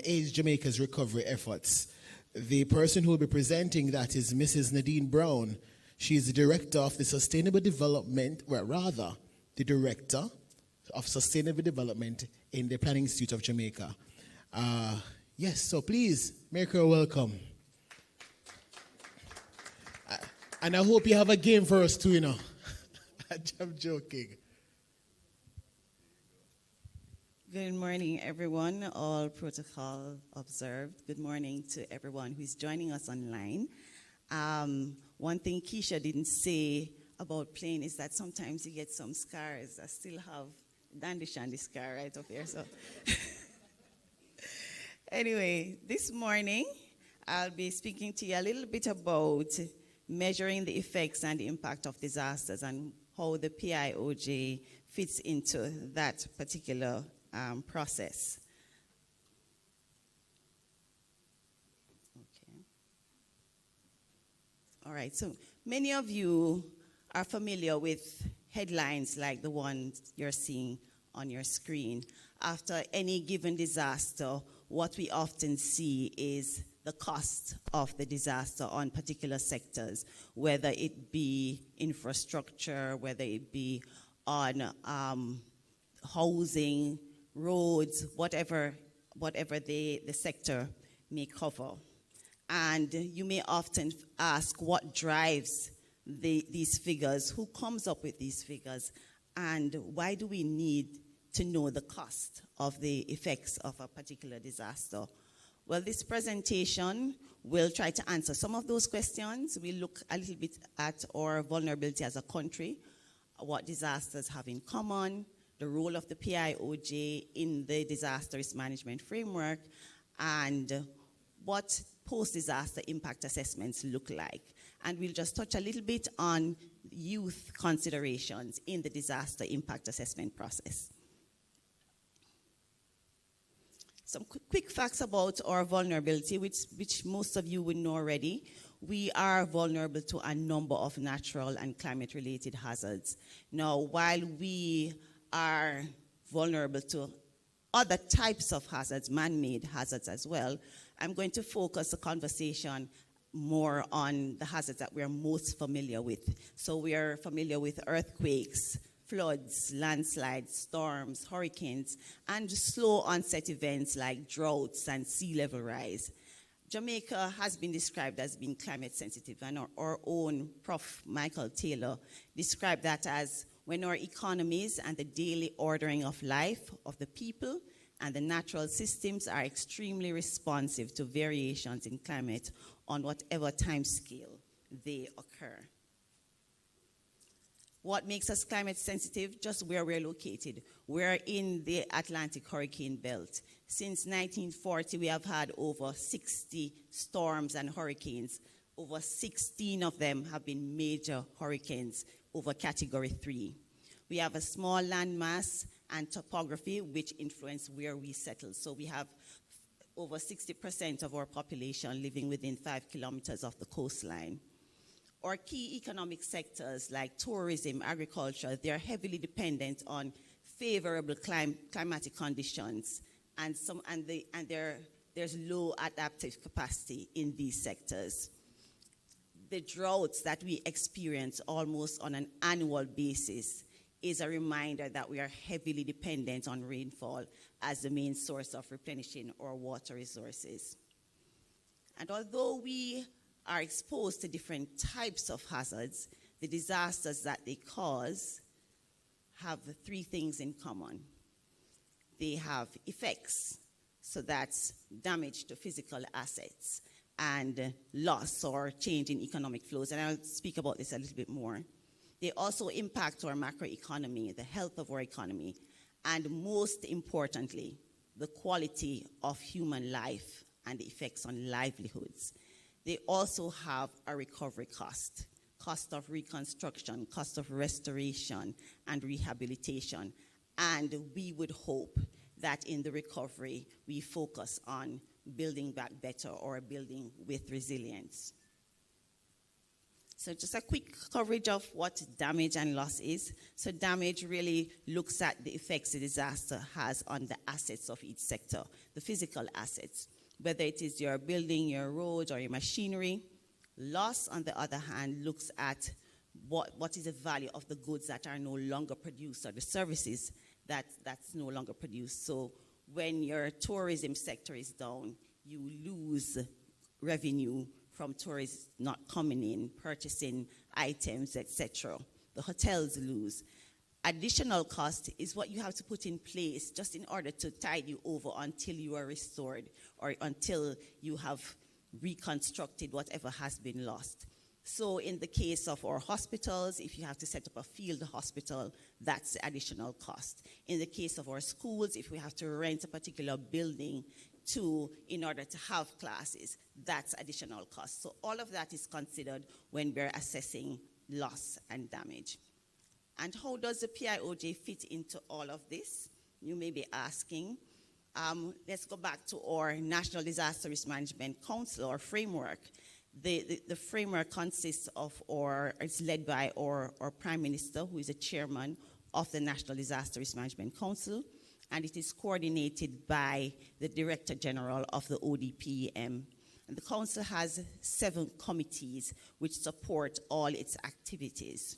[SPEAKER 1] aids Jamaica's recovery efforts. The person who will be presenting that is Mrs. Nadine Brown. She is the Director of the Sustainable Development, the Director of Sustainable Development in the Planning Institute of Jamaica. Yes, so please make her welcome. And I hope you have a game for us too, you know. I'm joking.
[SPEAKER 10] Good morning, everyone. All protocol observed. Good morning to everyone who is joining us online. One thing Keisha didn't say about playing is that sometimes you get some scars. I still have Dandy Shandy scar right up here. So, anyway, this morning I'll be speaking to you a little bit about measuring the effects and the impact of disasters and how the PIOJ fits into that particular process. Okay. All right, so many of you are familiar with headlines like the ones you're seeing on your screen. After any given disaster, what we often see is the cost of the disaster on particular sectors, whether it be infrastructure, whether it be on housing, roads, whatever the sector may cover. And you may often ask what drives these figures, who comes up with these figures, and why do we need to know the cost of the effects of a particular disaster? Well, this presentation will try to answer some of those questions. We'll look a little bit at our vulnerability as a country, what disasters have in common, the role of the PIOJ in the disaster risk management framework, and what post-disaster impact assessments look like. And we'll just touch a little bit on youth considerations in the disaster impact assessment process. Some quick facts about our vulnerability, which most of you would know already. We are vulnerable to a number of natural and climate-related hazards. Now, while we are vulnerable to other types of hazards, man-made hazards as well, I'm going to focus the conversation more on the hazards that we're most familiar with. So we are familiar with earthquakes, floods, landslides, storms, hurricanes, and slow onset events like droughts and sea level rise. Jamaica has been described as being climate sensitive, and our own Prof. Michael Taylor described that as when our economies and the daily ordering of life of the people and the natural systems are extremely responsive to variations in climate on whatever time scale they occur. What makes us climate sensitive? Just where we're located. We're in the Atlantic hurricane belt. Since 1940, we have had over 60 storms and hurricanes. Over 16 of them have been major hurricanes over Category 3. We have a small landmass and topography which influence where we settle. So we have over 60% of our population living within 5 kilometers of the coastline. Our key economic sectors like tourism, agriculture, they're heavily dependent on favorable climatic conditions, and there's low adaptive capacity in these sectors. The droughts that we experience almost on an annual basis is a reminder that we are heavily dependent on rainfall as the main source of replenishing our water resources. And although we are exposed to different types of hazards, the disasters that they cause have three things in common. They have effects, so that's damage to physical assets and loss or change in economic flows, and I'll speak about this a little bit more. They also impact our macroeconomy, the health of our economy, and most importantly, the quality of human life and the effects on livelihoods. They also have a recovery cost of reconstruction, cost of restoration and rehabilitation. And we would hope that in the recovery, we focus on building back better or building with resilience. So just a quick coverage of what damage and loss is. So damage really looks at the effects the disaster has on the assets of each sector, the physical assets, whether it is your building, your roads, or your machinery. Loss, on the other hand, looks at what is the value of the goods that are no longer produced or the services that's no longer produced. So when your tourism sector is down, you lose revenue from tourists not coming in, purchasing items, etc. The hotels lose. Additional cost is what you have to put in place just in order to tide you over until you are restored or until you have reconstructed whatever has been lost. So in the case of our hospitals, if you have to set up a field hospital, that's the additional cost. In the case of our schools, if we have to rent a particular building in order to have classes, that's additional cost. So all of that is considered when we're assessing loss and damage. And how does the PIOJ fit into all of this? You may be asking. Let's go back to our National Disaster Risk Management Council, or framework. The framework consists of, it's led by our Prime Minister, who is the chairman of the National Disaster Risk Management Council, and it is coordinated by the Director General of the ODPM. And the council has 7 committees which support all its activities.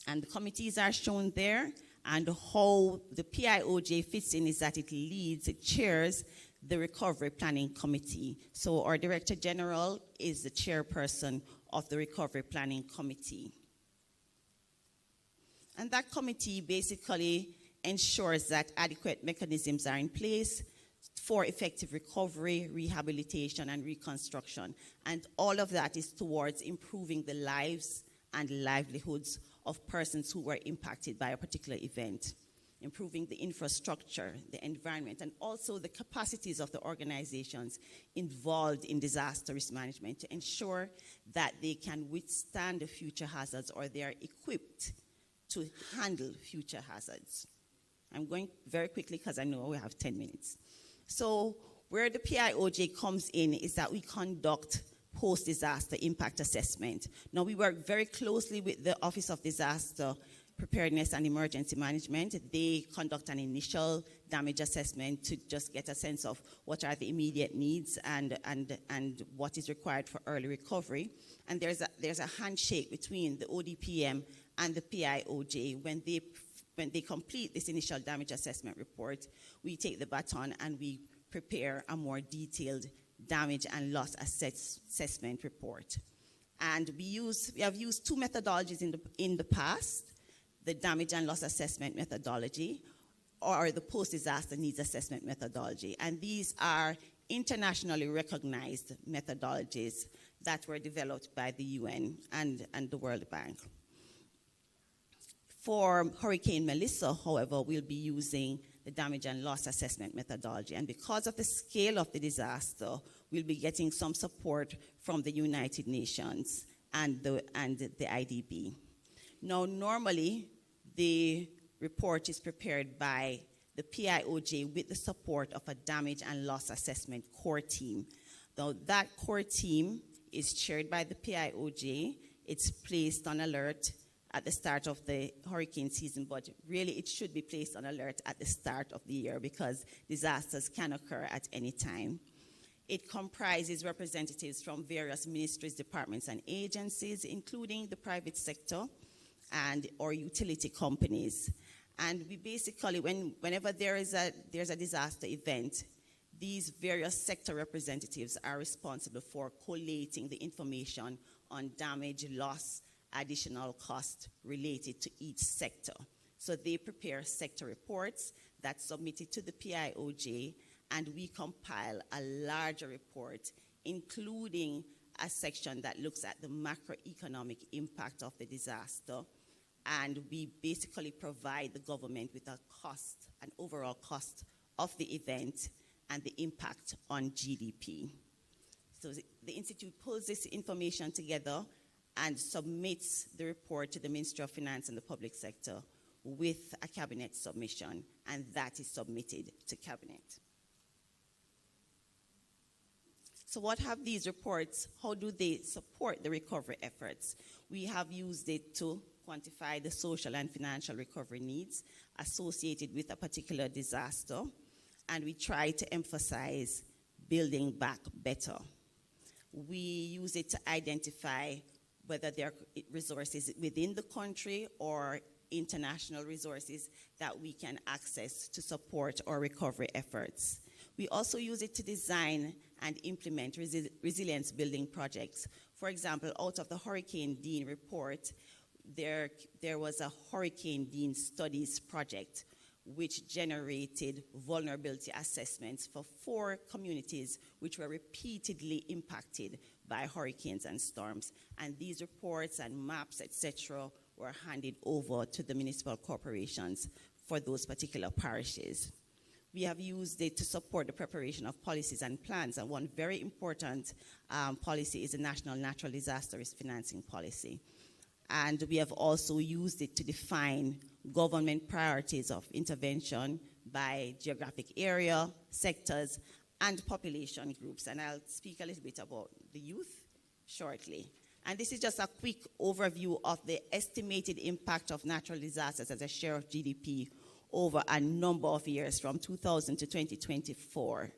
[SPEAKER 10] And the committees are shown there, and how the PIOJ fits in is that it chairs the Recovery Planning Committee. So our Director General is the chairperson of the Recovery Planning Committee. And that committee basically ensures that adequate mechanisms are in place for effective recovery, rehabilitation, and reconstruction. And all of that is towards improving the lives and livelihoods of persons who were impacted by a particular event, improving the infrastructure, the environment, and also the capacities of the organizations involved in disaster risk management to ensure that they can withstand the future hazards, or they are equipped to handle future hazards. I'm going very quickly because I know we have 10 minutes. So where the PIOJ comes in is that we conduct post-disaster impact assessment. Now, we work very closely with the Office of Disaster Preparedness and Emergency Management. They conduct an initial damage assessment to just get a sense of what are the immediate needs and what is required for early recovery. And there's a handshake between the ODPM and the PIOJ. When they complete this initial damage assessment report, we take the baton and we prepare a more detailed damage and loss assessment report. And we have used 2 methodologies in the past: the damage and loss assessment methodology, or the post-disaster needs assessment methodology. And these are internationally recognized methodologies that were developed by the UN and the World Bank. For Hurricane Melissa, however, we'll be using the damage and loss assessment methodology. And because of the scale of the disaster, we'll be getting some support from the United Nations and the IDB. Now, normally, the report is prepared by the PIOJ with the support of a damage and loss assessment core team. Now, that core team is chaired by the PIOJ. It's placed on alert at the start of the hurricane season, but really it should be placed on alert at the start of the year because disasters can occur at any time. It comprises representatives from various ministries, departments, and agencies, including the private sector and or utility companies. And we basically, whenever there's a disaster event, These various sector representatives are responsible for collating the information on damage, loss, additional cost related to each sector. So they prepare sector reports that's submitted to the PIOJ, and we compile a larger report, including a section that looks at the macroeconomic impact of the disaster, and we basically provide the government with a cost, an overall cost of the event and the impact on GDP. So the Institute pulls this information together and submits the report to the Ministry of Finance and the public sector with a cabinet submission, and that is submitted to cabinet. So what have these reports, how do they support the recovery efforts? We have used it to quantify the social and financial recovery needs associated with a particular disaster, and we try to emphasize building back better. We use it to identify whether there are resources within the country or international resources that we can access to support our recovery efforts. We also use it to design and implement resilience building projects. For example, out of the Hurricane Dean report, there was a Hurricane Dean Studies project which generated vulnerability assessments for 4 communities which were repeatedly impacted by hurricanes and storms. And these reports and maps, etc., were handed over to the municipal corporations for those particular parishes. We have used it to support the preparation of policies and plans, and one very important policy is the National Natural Disaster Risk Financing Policy. And we have also used it to define government priorities of intervention by geographic area, sectors, and population groups. And I'll speak a little bit about the youth shortly. And this is just a quick overview of the estimated impact of natural disasters as a share of GDP over a number of years from 2000 to 2024.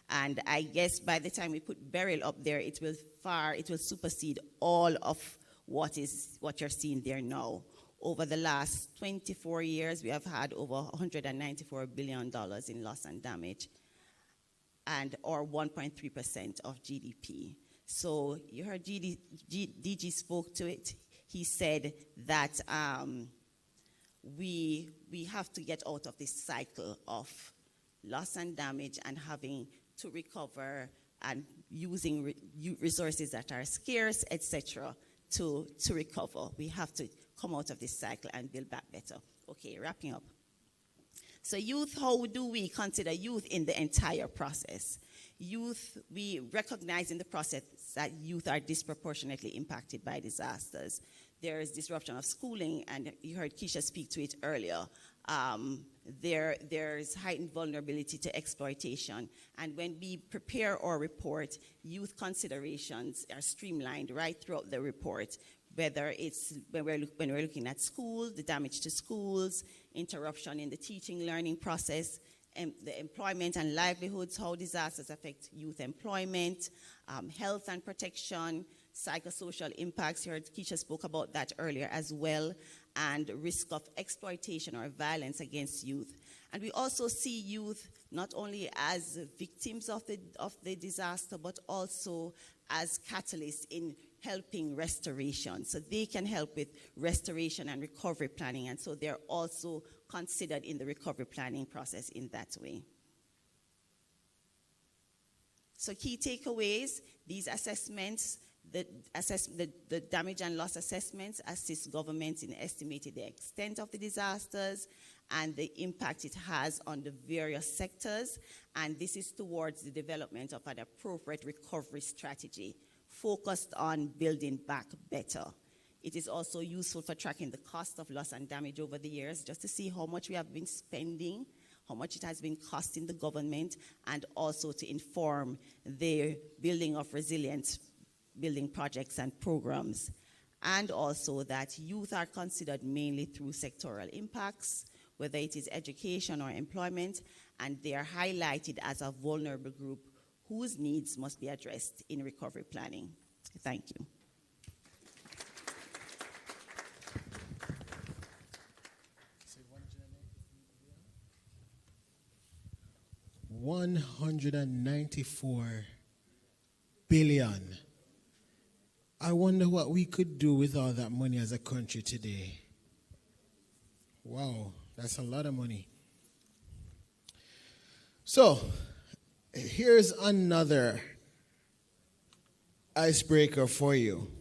[SPEAKER 10] And I guess by the time we put burial up there, it will supersede all of what you're seeing there now. Over the last 24 years, we have had over $194 billion in loss and damage, or 1.3% of GDP. So you heard DG spoke to it. He said that we have to get out of this cycle of loss and damage and having to recover and using resources that are scarce, etc., to recover. We have to come out of this cycle and build back better. Okay, wrapping up. So youth, how do we consider youth in the entire process? Youth, we recognize in the process that youth are disproportionately impacted by disasters. There is disruption of schooling, and you heard Keisha speak to it earlier. There's heightened vulnerability to exploitation. And when we prepare our report, youth considerations are streamlined right throughout the report, whether it's when we're looking at schools, the damage to schools, interruption in the teaching learning process, and the employment and livelihoods, how disasters affect youth employment, health and protection, psychosocial impacts. You heard Keisha spoke about that earlier as well, and risk of exploitation or violence against youth. And we also see youth not only as victims of the disaster, but also as catalysts in helping restoration. So they can help with restoration and recovery planning, and so they're also considered in the recovery planning process in that way. So key takeaways, these assessments, the damage and loss assessments assist governments in estimating the extent of the disasters and the impact it has on the various sectors. And this is towards the development of an appropriate recovery strategy focused on building back better. It is also useful for tracking the cost of loss and damage over the years, just to see how much we have been spending, how much it has been costing the government, and also to inform the building of resilience building projects and programs. And also that youth are considered mainly through sectoral impacts, whether it is education or employment, and they are highlighted as a vulnerable group whose needs must be addressed in recovery planning. Thank you.
[SPEAKER 1] 194 billion. I wonder what we could do with all that money as a country today. Wow, that's a lot of money. So, here's another icebreaker for you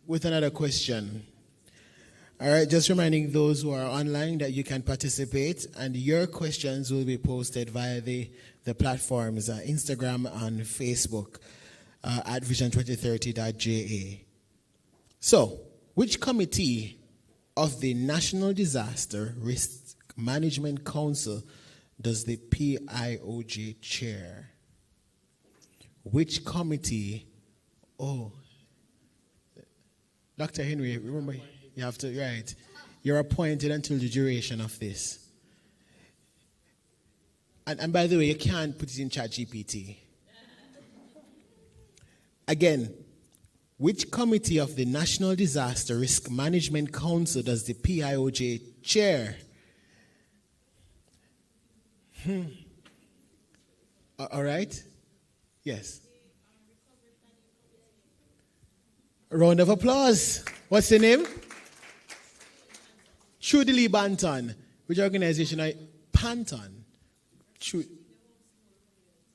[SPEAKER 1] with another question. All right, just reminding those who are online that you can participate, and your questions will be posted via the platforms, Instagram and Facebook, at vision2030.ja. So, which committee of the National Disaster Risk Management Council does the PIOJ chair? Which committee? Oh, Dr. Henry, remember, you have to, right. You're appointed until the duration of this. And by the way, you can't put it in ChatGPT. Again, which committee of the National Disaster Risk Management Council does the PIOJ chair? All right? Yes. A round of applause. What's the name? Trudy Banton. Which organization are you? Panton.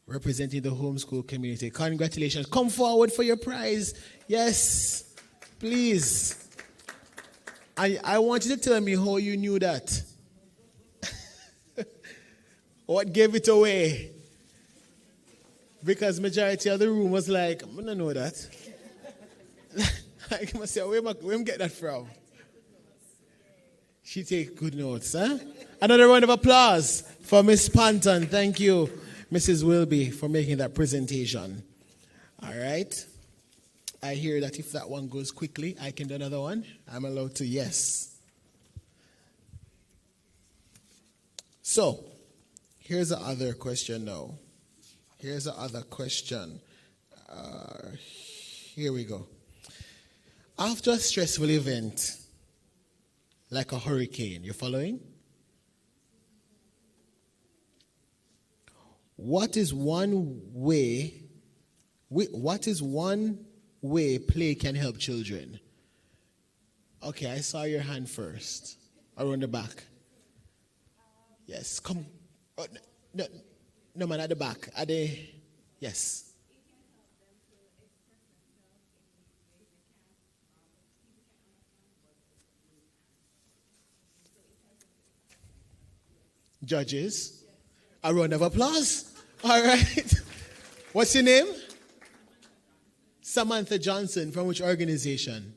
[SPEAKER 1] Representing the homeschool community. Congratulations. Come forward for your prize. Yes. Please. I want you to tell me how you knew that. What gave it away? Because majority of the room was like, I don't know that. I must say, where am get that from? She take good notes, huh? Another round of applause for Miss Panton. Thank you, Mrs. Wilby, for making that presentation. All right. I hear that if that one goes quickly, I can do another one. I'm allowed to, yes. So, here's the other question now. Here's the other question. Here we go. After a stressful event, like a hurricane, you following? What is one way play can help children? Okay, I saw your hand first. Around the back. Yes, come. Oh, no, man, at the back. At the, yes. Judges, a round of applause. All right. What's your name? Samantha Johnson. From which organization?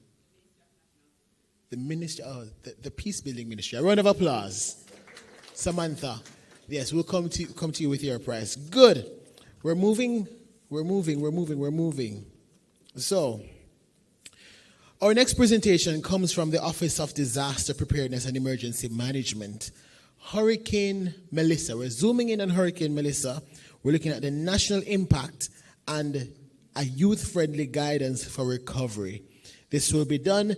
[SPEAKER 1] The ministry, the Peace Building Ministry. A round of applause. Samantha. Yes, we'll come to you with your prize. Good. We're moving. So, our next presentation comes from the Office of Disaster Preparedness and Emergency Management. Hurricane Melissa. We're zooming in on Hurricane Melissa. We're looking at the national impact and a youth-friendly guidance for recovery. This will be done,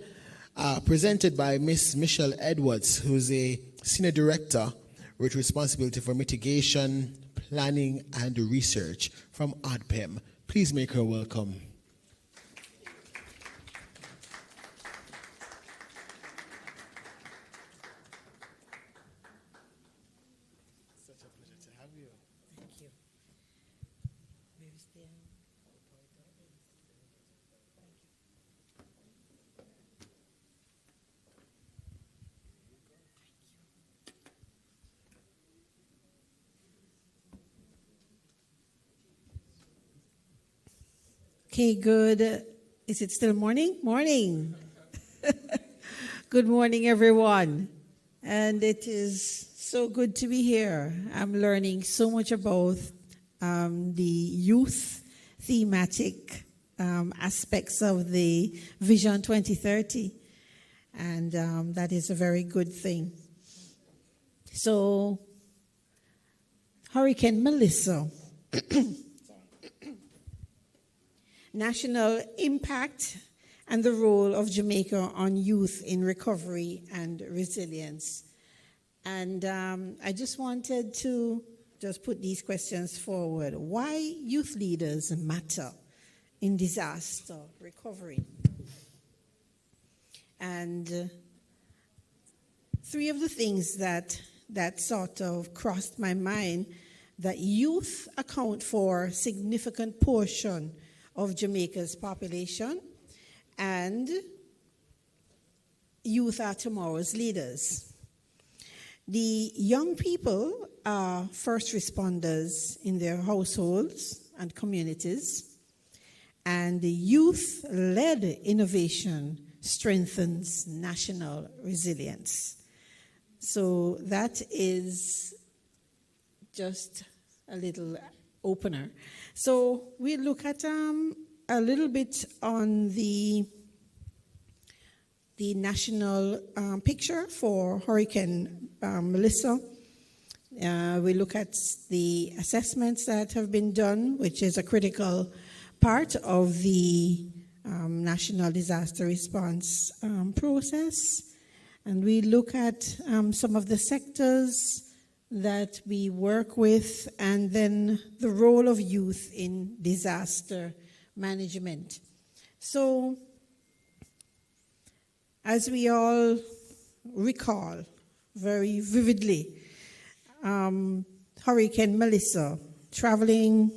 [SPEAKER 1] presented by Miss Michelle Edwards, who's a senior director with responsibility for mitigation, planning, and research from ODPEM. Please make her welcome.
[SPEAKER 11] Okay, good. Is it still morning? Morning. Good morning, everyone. And it is so good to be here. I'm learning so much about the youth thematic aspects of the Vision 2030. And that is a very good thing. So, Hurricane Melissa. National impact and the role of Jamaica on youth in recovery and resilience. And I just wanted to just put these questions forward. Why youth leaders matter in disaster recovery? And three of the things that sort of crossed my mind, that youth account for a significant portion of Jamaica's population, and youth are tomorrow's leaders. The young people are first responders in their households and communities, and the youth-led innovation strengthens national resilience. So that is just a little opener. So we look at a little bit on the national picture for Hurricane Melissa. We look at the assessments that have been done, which is a critical part of the national disaster response process. And we look at some of the sectors that we work with, and then the role of youth in disaster management. So, as we all recall very vividly, Hurricane Melissa, traveling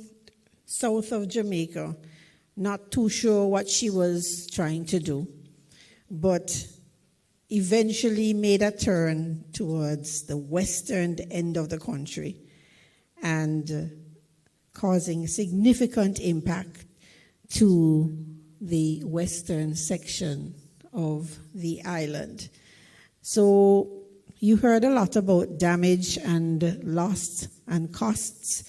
[SPEAKER 11] south of Jamaica, not too sure what she was trying to do, but eventually made a turn towards the western end of the country and causing significant impact to the western section of the island. So you heard a lot about damage and loss and costs.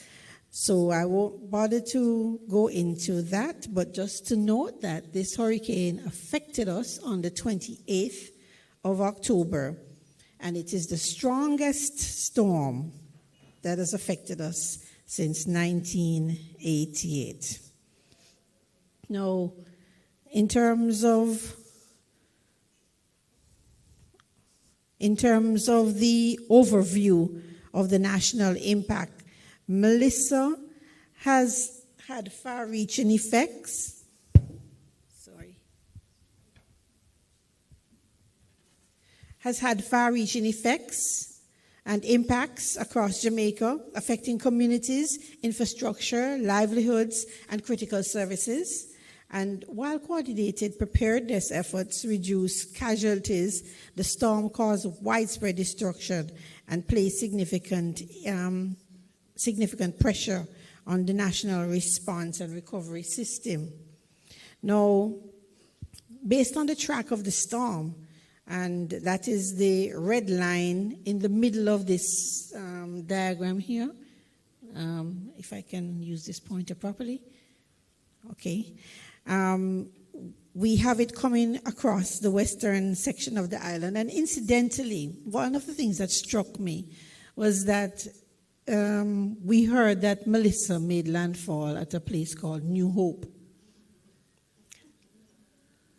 [SPEAKER 11] So I won't bother to go into that, but just to note that this hurricane affected us on the 28th of October, and it is the strongest storm that has affected us since 1988. Now, in terms of the overview of the national impact, Melissa has had far-reaching effects. Has had far-reaching effects and impacts across Jamaica, affecting communities, infrastructure, livelihoods, and critical services. And while coordinated preparedness efforts reduce casualties, the storm caused widespread destruction and placed significant pressure on the national response and recovery system. Now, based on the track of the storm, and that is the red line in the middle of this diagram here, if I can use this pointer properly. Okay. We have it coming across the western section of the island. And incidentally, one of the things that struck me was that we heard that Melissa made landfall at a place called New Hope.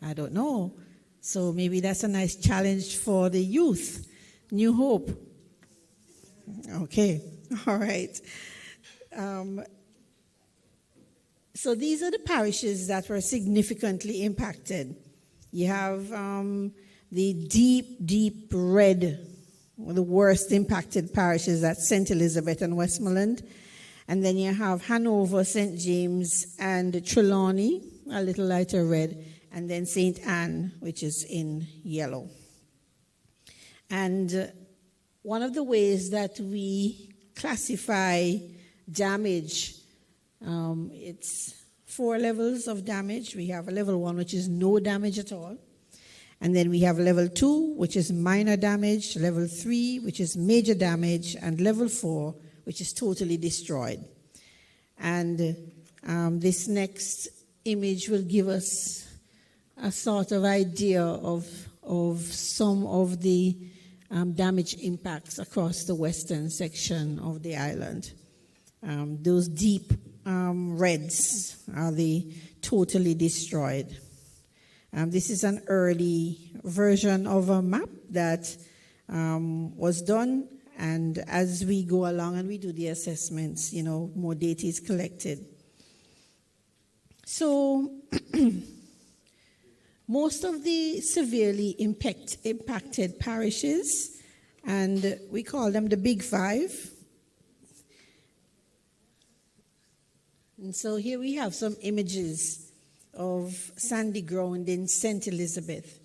[SPEAKER 11] I don't know. So maybe that's a nice challenge for the youth. New Hope. Okay. All right. So these are the parishes that were significantly impacted. You have the deep red, the worst impacted parishes at St. Elizabeth and Westmoreland. And then you have Hanover, St. James, and Trelawney, a little lighter red, and then St. Anne, which is in yellow. And one of the ways that we classify damage, it's 4 levels of damage. We have a level 1, which is no damage at all. And then we have level 2, which is minor damage, level 3, which is major damage, and level 4, which is totally destroyed. And this next image will give us a sort of idea of some of the damage impacts across the western section of the island. Those deep reds are the totally destroyed. This is an early version of a map that was done, And as we go along and we do the assessments, more data is collected. So most of the severely impacted parishes, and we call them the Big Five. And so here we have some images of sandy ground in St. Elizabeth.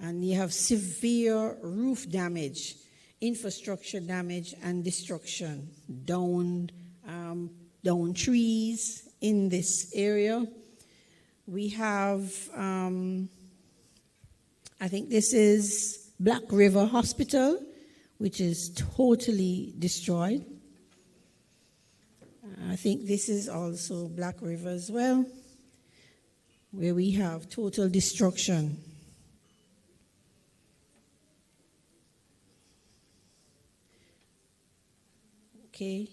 [SPEAKER 11] And you have severe roof damage, infrastructure damage, and destruction. Down trees in this area. We have, I think this is Black River Hospital, which is totally destroyed. I think this is also Black River as well, where we have total destruction. Okay,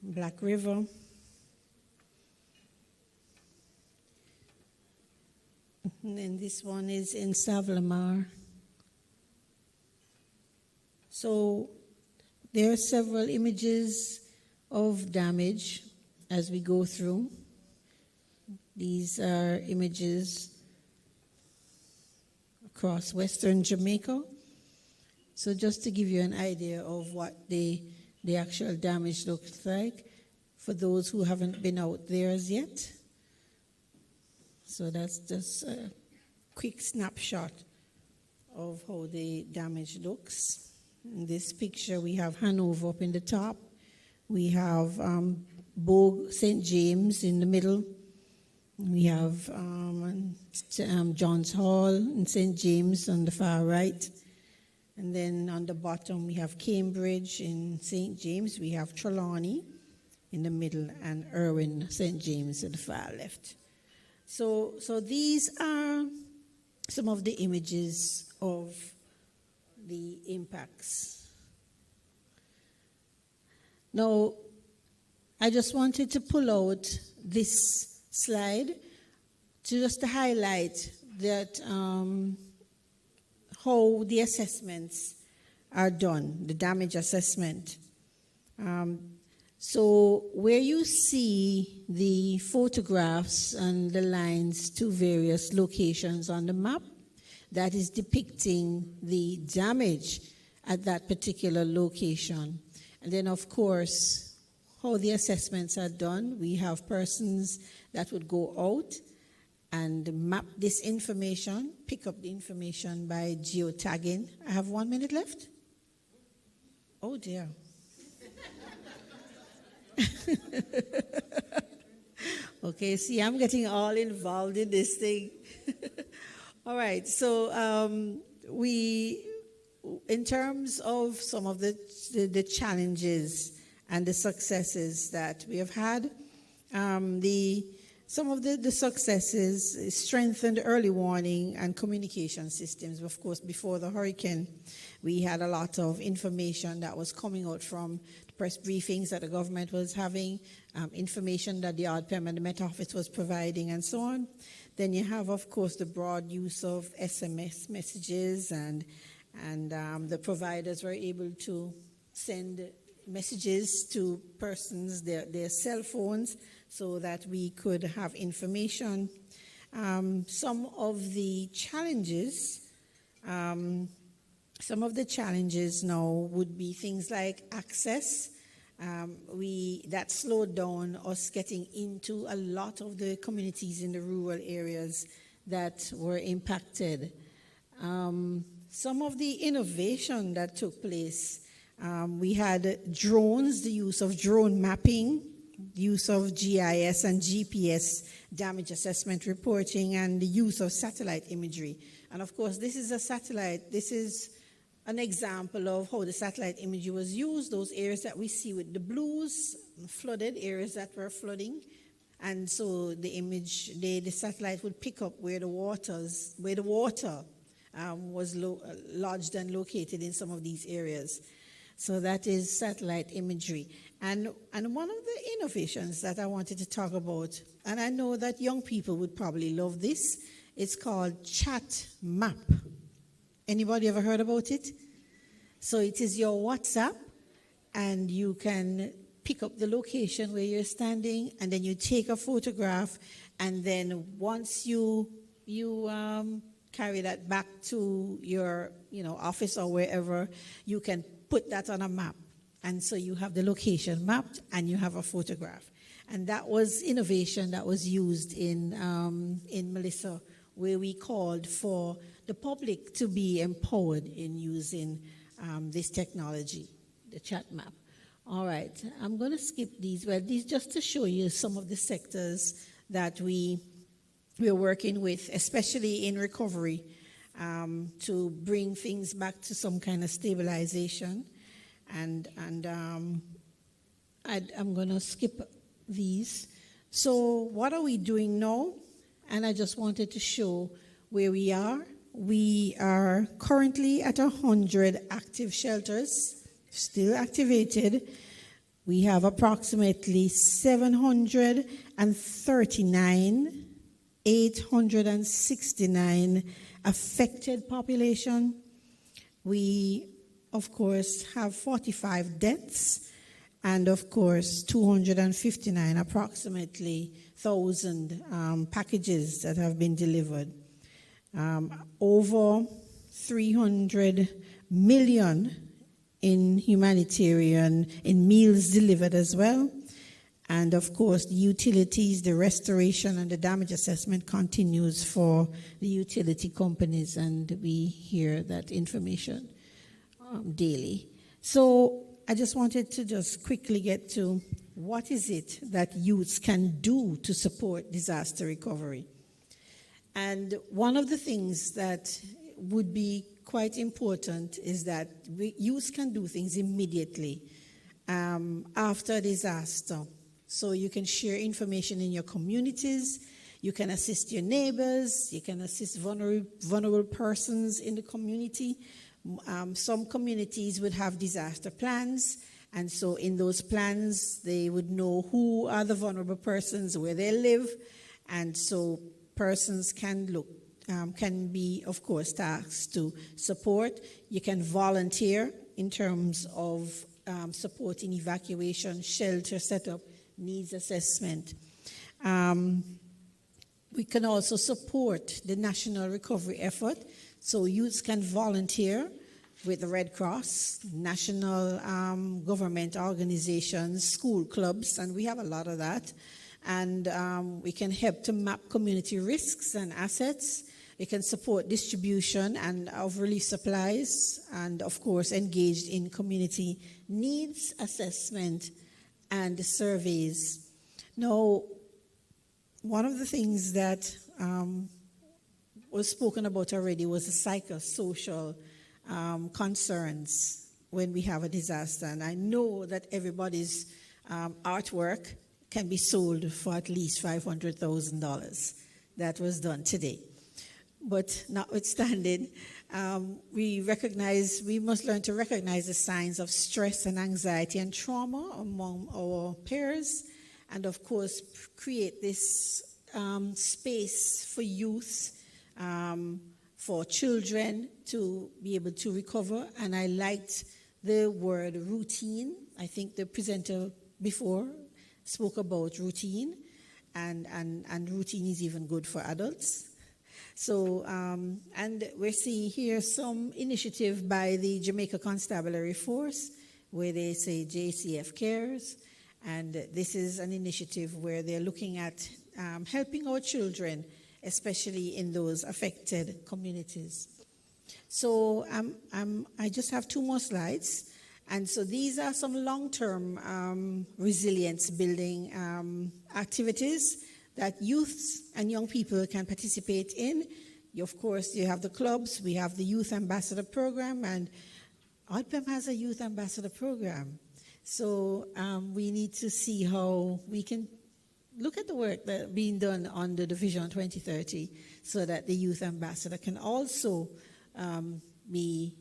[SPEAKER 11] Black River. And then this one is in Savlamar. So there are several images of damage as we go through. These are images across Western Jamaica. So just to give you an idea of what the actual damage looks like for those who haven't been out there as yet. So that's just a quick snapshot of how the damage looks. In this picture, we have Hanover up in the top. We have Bogue St. James in the middle. We have John's Hall and St. James on the far right. And then on the bottom, we have Cambridge in St. James. We have Trelawney in the middle and Irwin St. James at the far left. So these are some of the images of the impacts. Now, I just wanted to pull out this slide just to highlight that how the assessments are done, the damage assessment. So where you see the photographs and the lines to various locations on the map, that is depicting the damage at that particular location. And then, of course, how the assessments are done. We have persons that would go out and map this information, pick up the information by geotagging. I have 1 minute left. Oh, dear. Okay, see, I'm getting all involved in this thing. All right, so in terms of some of the challenges and the successes that we have had, some of the successes strengthened early warning and communication systems. Of course, before the hurricane, we had a lot of information that was coming out from the press briefings that the government was having, information that the RPM and the Met Office was providing, and so on. Then you have, of course, the broad use of SMS messages, and the providers were able to send messages to persons, their cell phones, so that we could have information. Some of the challenges now would be things like access. That slowed down us getting into a lot of the communities in the rural areas that were impacted. Some of the innovation that took place, we had drones, the use of drone mapping, the use of GIS and GPS damage assessment reporting, and the use of satellite imagery. And of course, this is a satellite. This is an example of how the satellite imagery was used, those areas that we see with the blues, flooded areas that were flooding. And so the satellite would pick up where the water was lodged and located in some of these areas. So that is satellite imagery. And one of the innovations that I wanted to talk about, and I know that young people would probably love this, it's called Chat Map. Anybody ever heard about it? So it is your WhatsApp, and you can pick up the location where you're standing, and then you take a photograph, and then once you carry that back to your office or wherever, you can put that on a map. And so you have the location mapped and you have a photograph. And that was innovation that was used in Melissa, where we called for the public to be empowered in using this technology, the chat map. All right, I'm going to skip these. Well, these just to show you some of the sectors that we're working with, especially in recovery, to bring things back to some kind of stabilization. And I'm going to skip these. So what are we doing now? And I just wanted to show where we are. We are currently at 100 active shelters, still activated. We have approximately 869 affected population. We, of course, have 45 deaths, and of course 259 approximately 1,000 packages that have been delivered. Over 300 million in humanitarian, in meals delivered as well. And of course, the utilities, the restoration, and the damage assessment continues for the utility companies, and we hear that information daily. So I just wanted to just quickly get to what is it that youths can do to support disaster recovery. And one of the things that would be quite important is that youths can do things immediately after a disaster. So you can share information in your communities, you can assist your neighbors, you can assist vulnerable persons in the community. Some communities would have disaster plans, and so in those plans they would know who are the vulnerable persons, where they live, and so persons can be, of course, tasked to support. You can volunteer in terms of supporting evacuation, shelter setup, needs assessment. We can also support the national recovery effort, so youths can volunteer with the Red Cross, national government organizations, school clubs, and we have a lot of that. And we can help to map community risks and assets. We can support distribution and of relief supplies, and of course engaged in community needs assessment and surveys. Now, one of the things that was spoken about already was the psychosocial concerns when we have a disaster. And I know that everybody's artwork can be sold for at least $500,000. That was done today. But notwithstanding, we must learn to recognize the signs of stress and anxiety and trauma among our peers, and of course create this space for youth, for children to be able to recover. And I liked the word routine. I think the presenter before spoke about routine, and routine is even good for adults. So, and we're seeing here some initiative by the Jamaica Constabulary Force, where they say JCF Cares, and this is an initiative where they're looking at helping our children, especially in those affected communities. So I just have 2 more slides. And so these are some long-term resilience building activities that youths and young people can participate in. Of course, you have the clubs, we have the Youth Ambassador Program, and ODPEM has a Youth Ambassador Program. So we need to see how we can look at the work that's being done under the Vision 2030 so that the Youth Ambassador can also be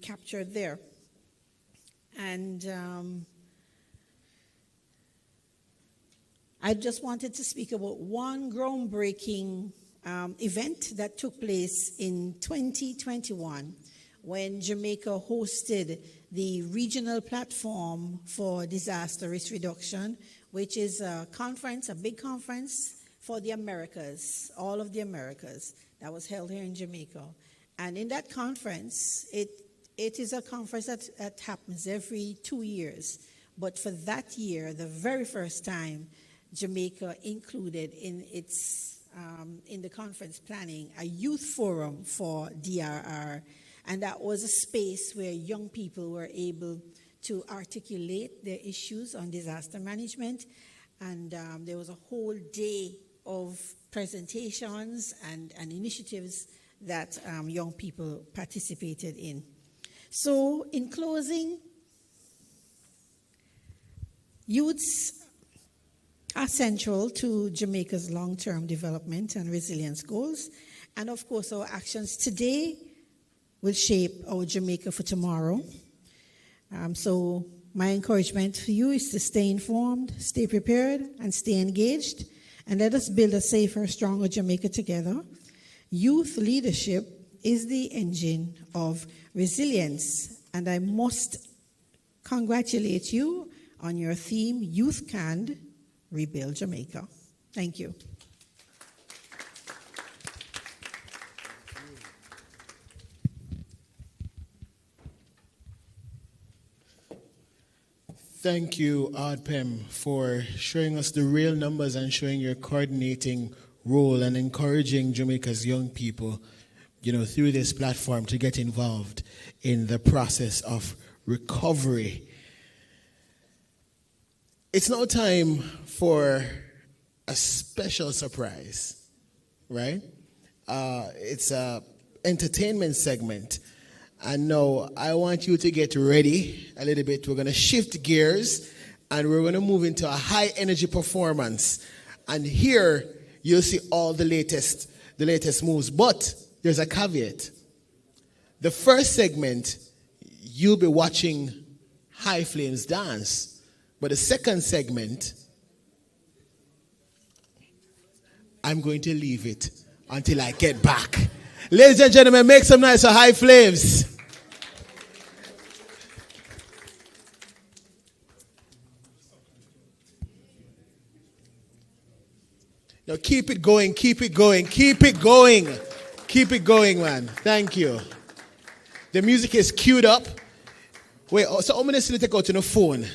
[SPEAKER 11] captured there. And I just wanted to speak about one groundbreaking event that took place in 2021, when Jamaica hosted the regional platform for disaster risk reduction, which is a conference, a big conference for the Americas, all of the Americas, that was held here in Jamaica. And in that conference, it is a conference that happens every 2 years. But for that year, the very first time, Jamaica included in the conference planning a youth forum for DRR. And that was a space where young people were able to articulate their issues on disaster management. And there was a whole day of presentations and initiatives that young people participated in. So in closing, youths are central to Jamaica's long-term development and resilience goals. And of course, our actions today will shape our Jamaica for tomorrow. So my encouragement for you is to stay informed, stay prepared, and stay engaged. And let us build a safer, stronger Jamaica together. Youth leadership is the engine of resilience. And I must congratulate you on your theme, Youth Can Rebuild Jamaica. Thank you.
[SPEAKER 1] Thank you, Pem, for showing us the real numbers and showing your coordinating role and encouraging Jamaica's young people, through this platform to get involved in the process of recovery. It's now time for a special surprise, right? It's an entertainment segment. And now I want you to get ready a little bit. We're going to shift gears and we're going to move into a high energy performance. And here you'll see all the latest moves. But there's a caveat. The first segment, you'll be watching High Flames dance. But the second segment, I'm going to leave it until I get back. Ladies and gentlemen, make some noise for High Flames. Now keep it going, keep it going, keep it going. Keep it going, man. Thank you. The music is queued up. Wait, so how many still take out on the phone?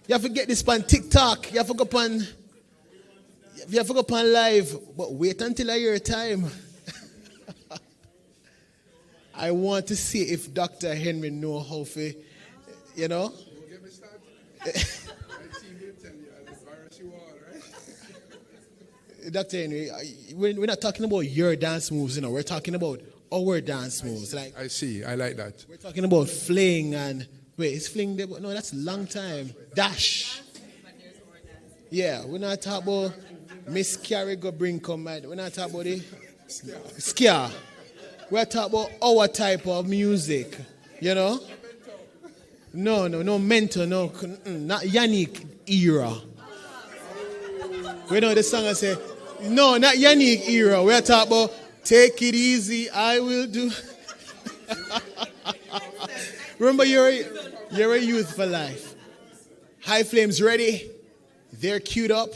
[SPEAKER 1] You have to get this on TikTok. You have to go on live. But wait until I hear time. I want to see if Dr. Henry know how to,
[SPEAKER 3] Don't get me started. My team will tell you, I'll embarrass you all, right?
[SPEAKER 1] Dr. Henry, we're not talking about your dance moves, We're talking about our dance moves.
[SPEAKER 3] I see. I like that.
[SPEAKER 1] We're talking about fling and... Wait, is fling there? No, that's a long time. Dash. Yeah, we're not talking about Miss Carrie go bring come. We're not talking about it. Skia. We're talking about our type of music, No, mental, no, not Yannick era. We know the song I say, no, not Yannick era. We're talking about take it easy, I will do. Remember, you're a youth for life. High Flames ready? They're queued up.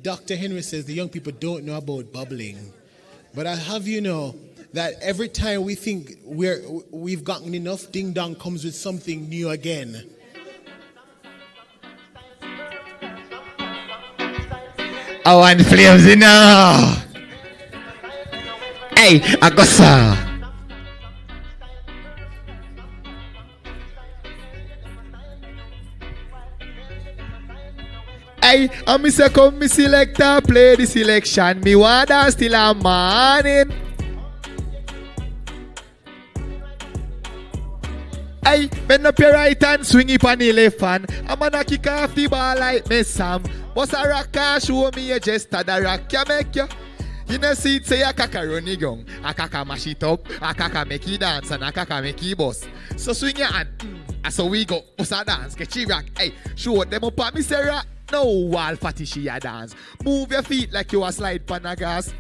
[SPEAKER 1] Dr. Henry says the young people don't know about bubbling. But I have you know that every time we think we've gotten enough, Ding Dong comes with something new again.
[SPEAKER 12] I want flames, Hey, Agosa. Hey, I'm Mr. Come, me selector, play the selection. Me wanna still a morning. Hey, bend up your right hand, swing it on the left hand. I'm gonna kick off the ball like me Sam. Boss a rock, show me a jest of the rock, ya make ya. You know, see it say a kaka run it down, a kaka mash it up, a kaka make it dance, and a kaka make it bust. So swing your hand, so we go, bust a dance, get you rock. Hey, show them up at me say rock. No wall fatty she a dance. Move your feet like you a slide pan a gas.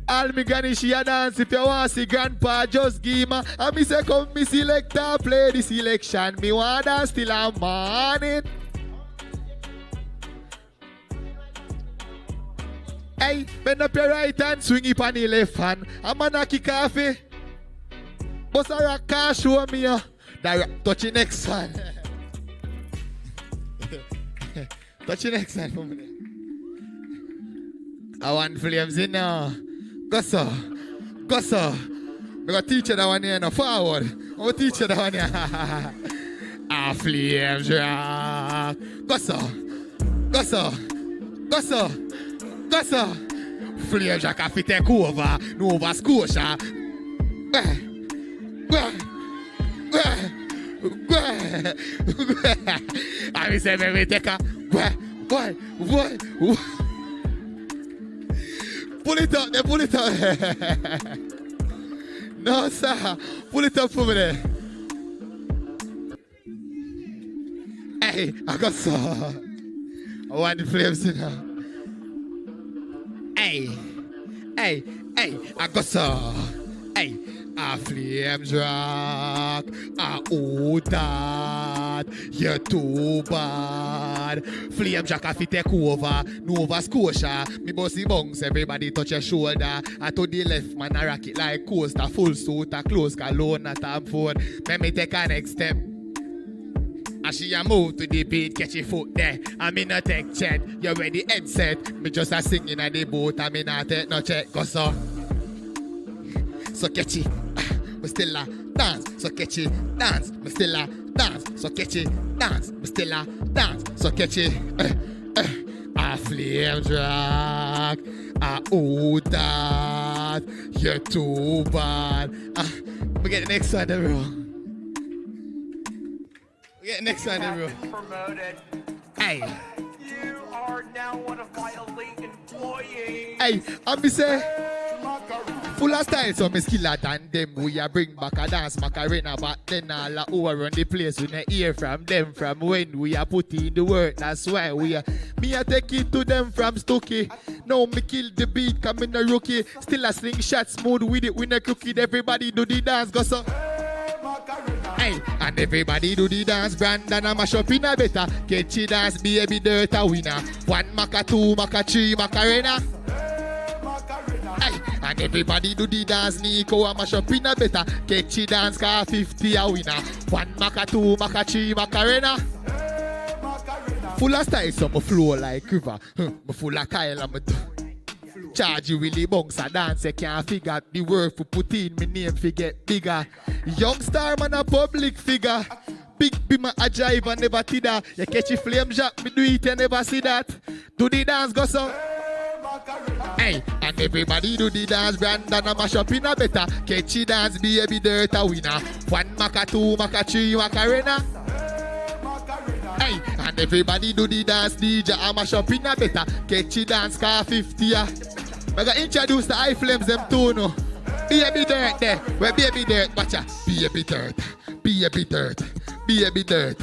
[SPEAKER 12] All me granny she a dance. If you want see grandpa, just give me. And me say come me selector play the selection. Me want dance till I'm morning. Hey, bend up your right hand, swing it on the left hand. I'm gonna kick off it. Boss a rock car show me touch the next one. Touch the next one for me. I want flames in now. Go so. Go so. I'm going to teach you that one here now. Forward. I'm going to teach you that one here. Ah, flames rock. Go so. Go so. Go so. Go so. Flames rock have to take over. Nova Scotia. I say, baby, take a. Why? Pull it up there, pull it up. No, sir. Pull it up for me there. Hey, I got some. I want the flames in now. Hey, I got some. Hey, a flames rock. Oh, that. You're too bad. Flame Jack have to take over. Nova Scotia. Me bossy bunks. Everybody touch your shoulder. I to the left man I rock it like coaster. Full suit a close cologne at a phone. Let me take a next step. As she a move to the beat, catch your foot there. I'm in a tech chat. You ready headset. Me just a singing at the boat. I'm in a take no check. Go so. So catchy. Me still a dance. So catchy. Dance. Me still a dance. So catchy. Dance. Me still a dance. So catchy. A flame drag. Oh that. You're too bad. We get the next one, bro. We get the next one, bro.
[SPEAKER 6] Promoted.
[SPEAKER 12] Hey.
[SPEAKER 6] You are now one of my elite employees.
[SPEAKER 12] Hey, I'm say. Full of style, so me skiller than them. We a bring back a dance Macarena, but then all a over on the place. We not hear from them from when we a put in the work. That's why we a me a take it to them from Stokey. Now me kill the beat, come in a rookie. Still a slingshot smooth with it. We not crooked. Everybody do the dance, go so. Hey, and everybody do the dance. Brandon a mash up in a better. Catchy dance, baby dirt a winner. 1 Maca, 2 Maca, 3 Macarena. Hey, and everybody do the dance. Nico a mash up in a better. Catchy dance, car 50 a winner. 1 Maca, 2 Maca, 3 Macarena. Full of style, so me flow like river. Me full of Kyle and me do. Charge you really bunks a dance, you can't figure the word for put in, me name forget bigger. Young star man a public figure. Big bima a drive and never see that. You catch a flame jack, me do it and never see that. Do the dance, go so. Hey, and everybody do the dance. Brandon a mash up in a better. Catchy dance, baby dirt a winner. 1 Maca, 2 Maca, 3 Macarena. Hey, and everybody do the dance. DJ a mash up in a better. Catchy dance, car 50. I got introduce the high flames them too, no. Baby dirt there. Where baby dirt, watcha. Baby dirt. Baby dirt. Baby dirt.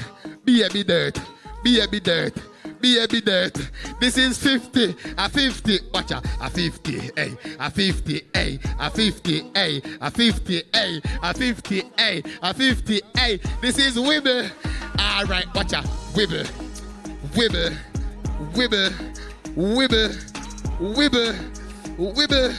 [SPEAKER 12] Baby dirt. Baby dirt. Baby dirt. This is 50. A 50. Watcha. A 50. Hey. A 50. Hey. A 50. Hey. A 50. Hey. A 50. Hey. A 50. Hey. This is wibble. Alright, watcha. Wibble. Wibble. Wibble. Wibble. Wibble. Wibble,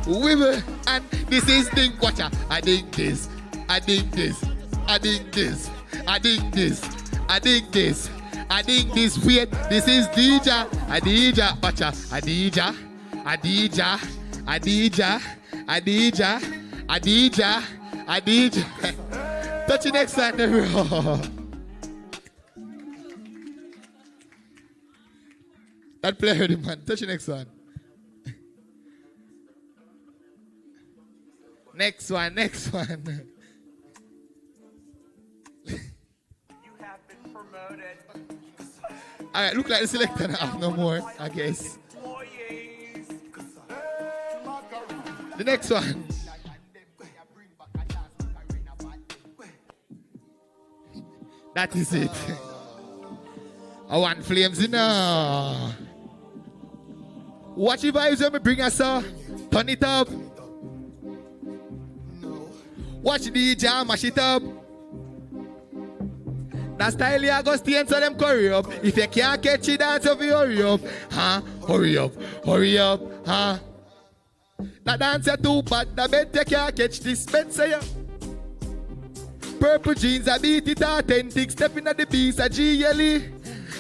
[SPEAKER 12] wibble, and this is ding, watcha. I ding this, I ding this, I ding this, I ding this, I ding this, I ding this. Wait, this is DJ, a DJ, watcha, a DJ, a DJ, a DJ, a DJ, a DJ, a DJ. Touch the next one, bro. That player, man. Touch the next one. Next one.
[SPEAKER 6] You have been promoted.
[SPEAKER 12] Alright, look like the selector now, no more, I guess. The next one. That is it. I want flames in now. Watch the vibes when we bring us up. Turn it up. Watch the jam, mash it up. That style you go stay so them curry up. If you can't catch it, dance up, you hurry up. Huh? Hurry up, huh? That dance you too bad, the bet you can't catch this bet, say ya. Purple jeans, I beat it authentic. Stepping at the beast, a GLE.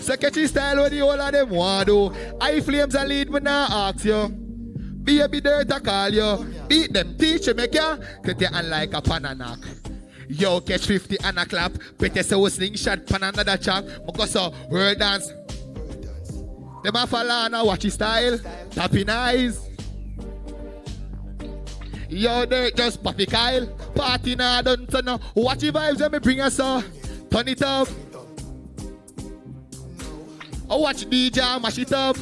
[SPEAKER 12] So catch his style where the whole of them want do. High flames a lead when I ask you. Baby dirt I call you. Beat them, teach you, make ya. Cut your hand like a pananac. Yo, catch 50 and a clap. Better say we slingshot pan another chop. Because so, world dance. Them a follow now, watch his style. Tapping eyes. Yo, dirt just poppy Kyle. Party now, don't turn now. Watch the vibes when me bring us up. Turn it up. Oh, watch DJ mash it up.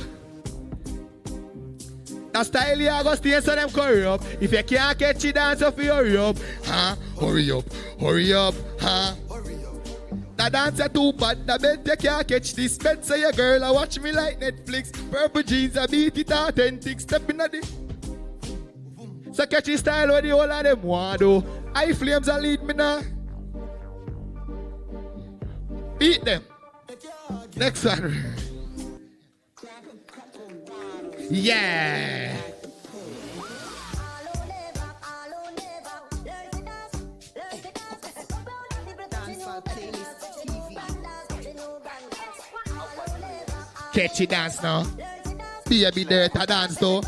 [SPEAKER 12] That style you go stay so them curry up. If you can't catch it, dance up, you hurry up. Huh? Hurry up, huh? That dance are too bad, the bet you can't catch this. Bet say your girl, I watch me like Netflix. Purple jeans, I beat it authentic. Stepping at the. So catch his style where the whole of them want do. High flames are lead me now. Beat them. Next one. Yeah. Catch it dance now. Baby dirt a dance though.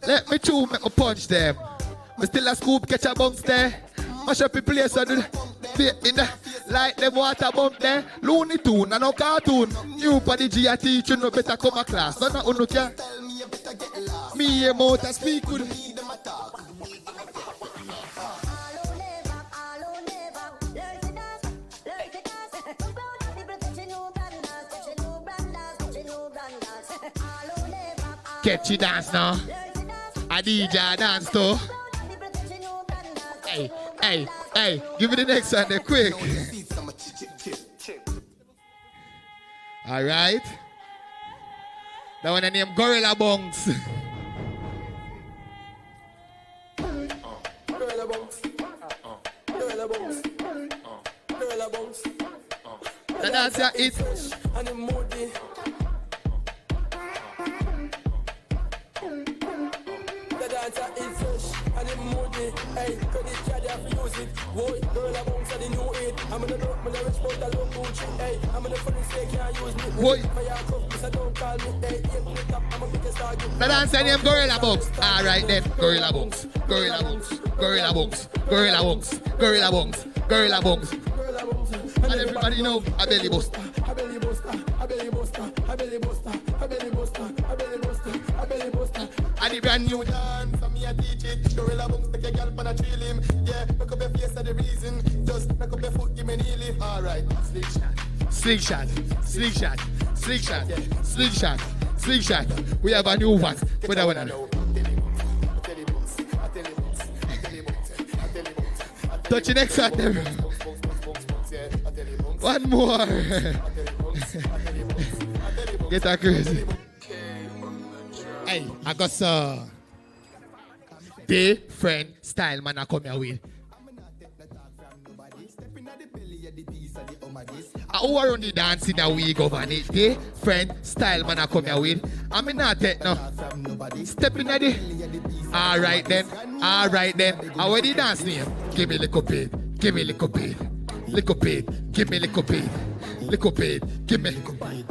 [SPEAKER 12] Let me chew, make me punch them. Me still a scoop, catch a bounce there. Mash up the place so do in the like them water bump there. Looney Tune and no cartoon. New for the G teach you no better come a class. None of you can. Me a mouth and speak with me. Catch you dance now. A DJ dance too. Hey, give me the next one there quick. Alright. That one I name Gorilla Bunks.
[SPEAKER 8] Gorilla Bunks. Gorilla Bunks. Gorilla Bunks.
[SPEAKER 12] The dancer is
[SPEAKER 8] and the moody. The dancer is fresh and the moody. Hey, credit card you use it. Boy, Gorilla Bunks are the new it. I'm gonna know when I respond to low Gucci. Hey, I'm gonna funny say can't use me.
[SPEAKER 12] Boy,
[SPEAKER 8] so don't call me. Hey, I'm a biggest target.
[SPEAKER 12] the dancer name Gorilla Bunks. Alright then, Gorilla Bunks. Gorilla Bunks. Gorilla Bunks. Gorilla Bunks. Gorilla Bunks. Gorilla Bunks. And everybody know a belly buster.
[SPEAKER 8] A belly buster. A belly buster. A belly buster. A belly buster. A belly buster. A belly buster.
[SPEAKER 12] And the brand new
[SPEAKER 8] dance, so me a teach it. Gorilla Bunks take a girl pan a trail him. Yeah, make up your face of the reason. Just make up your foot, give me knee lift. Alright,
[SPEAKER 12] slingshot. Slingshot. We have a new one. What that one on? Touch the next one there. One more. Get that crazy. Hey, I got some different style man I come here with. I over on the dancing that we govern it. Different style man I come here with. I'm not take no. Stepping at the. Alright then. I already dance name. Give me a little bit. Give me a little bit. Little bit. Give me a little bit. Little bit. Give me a little bit.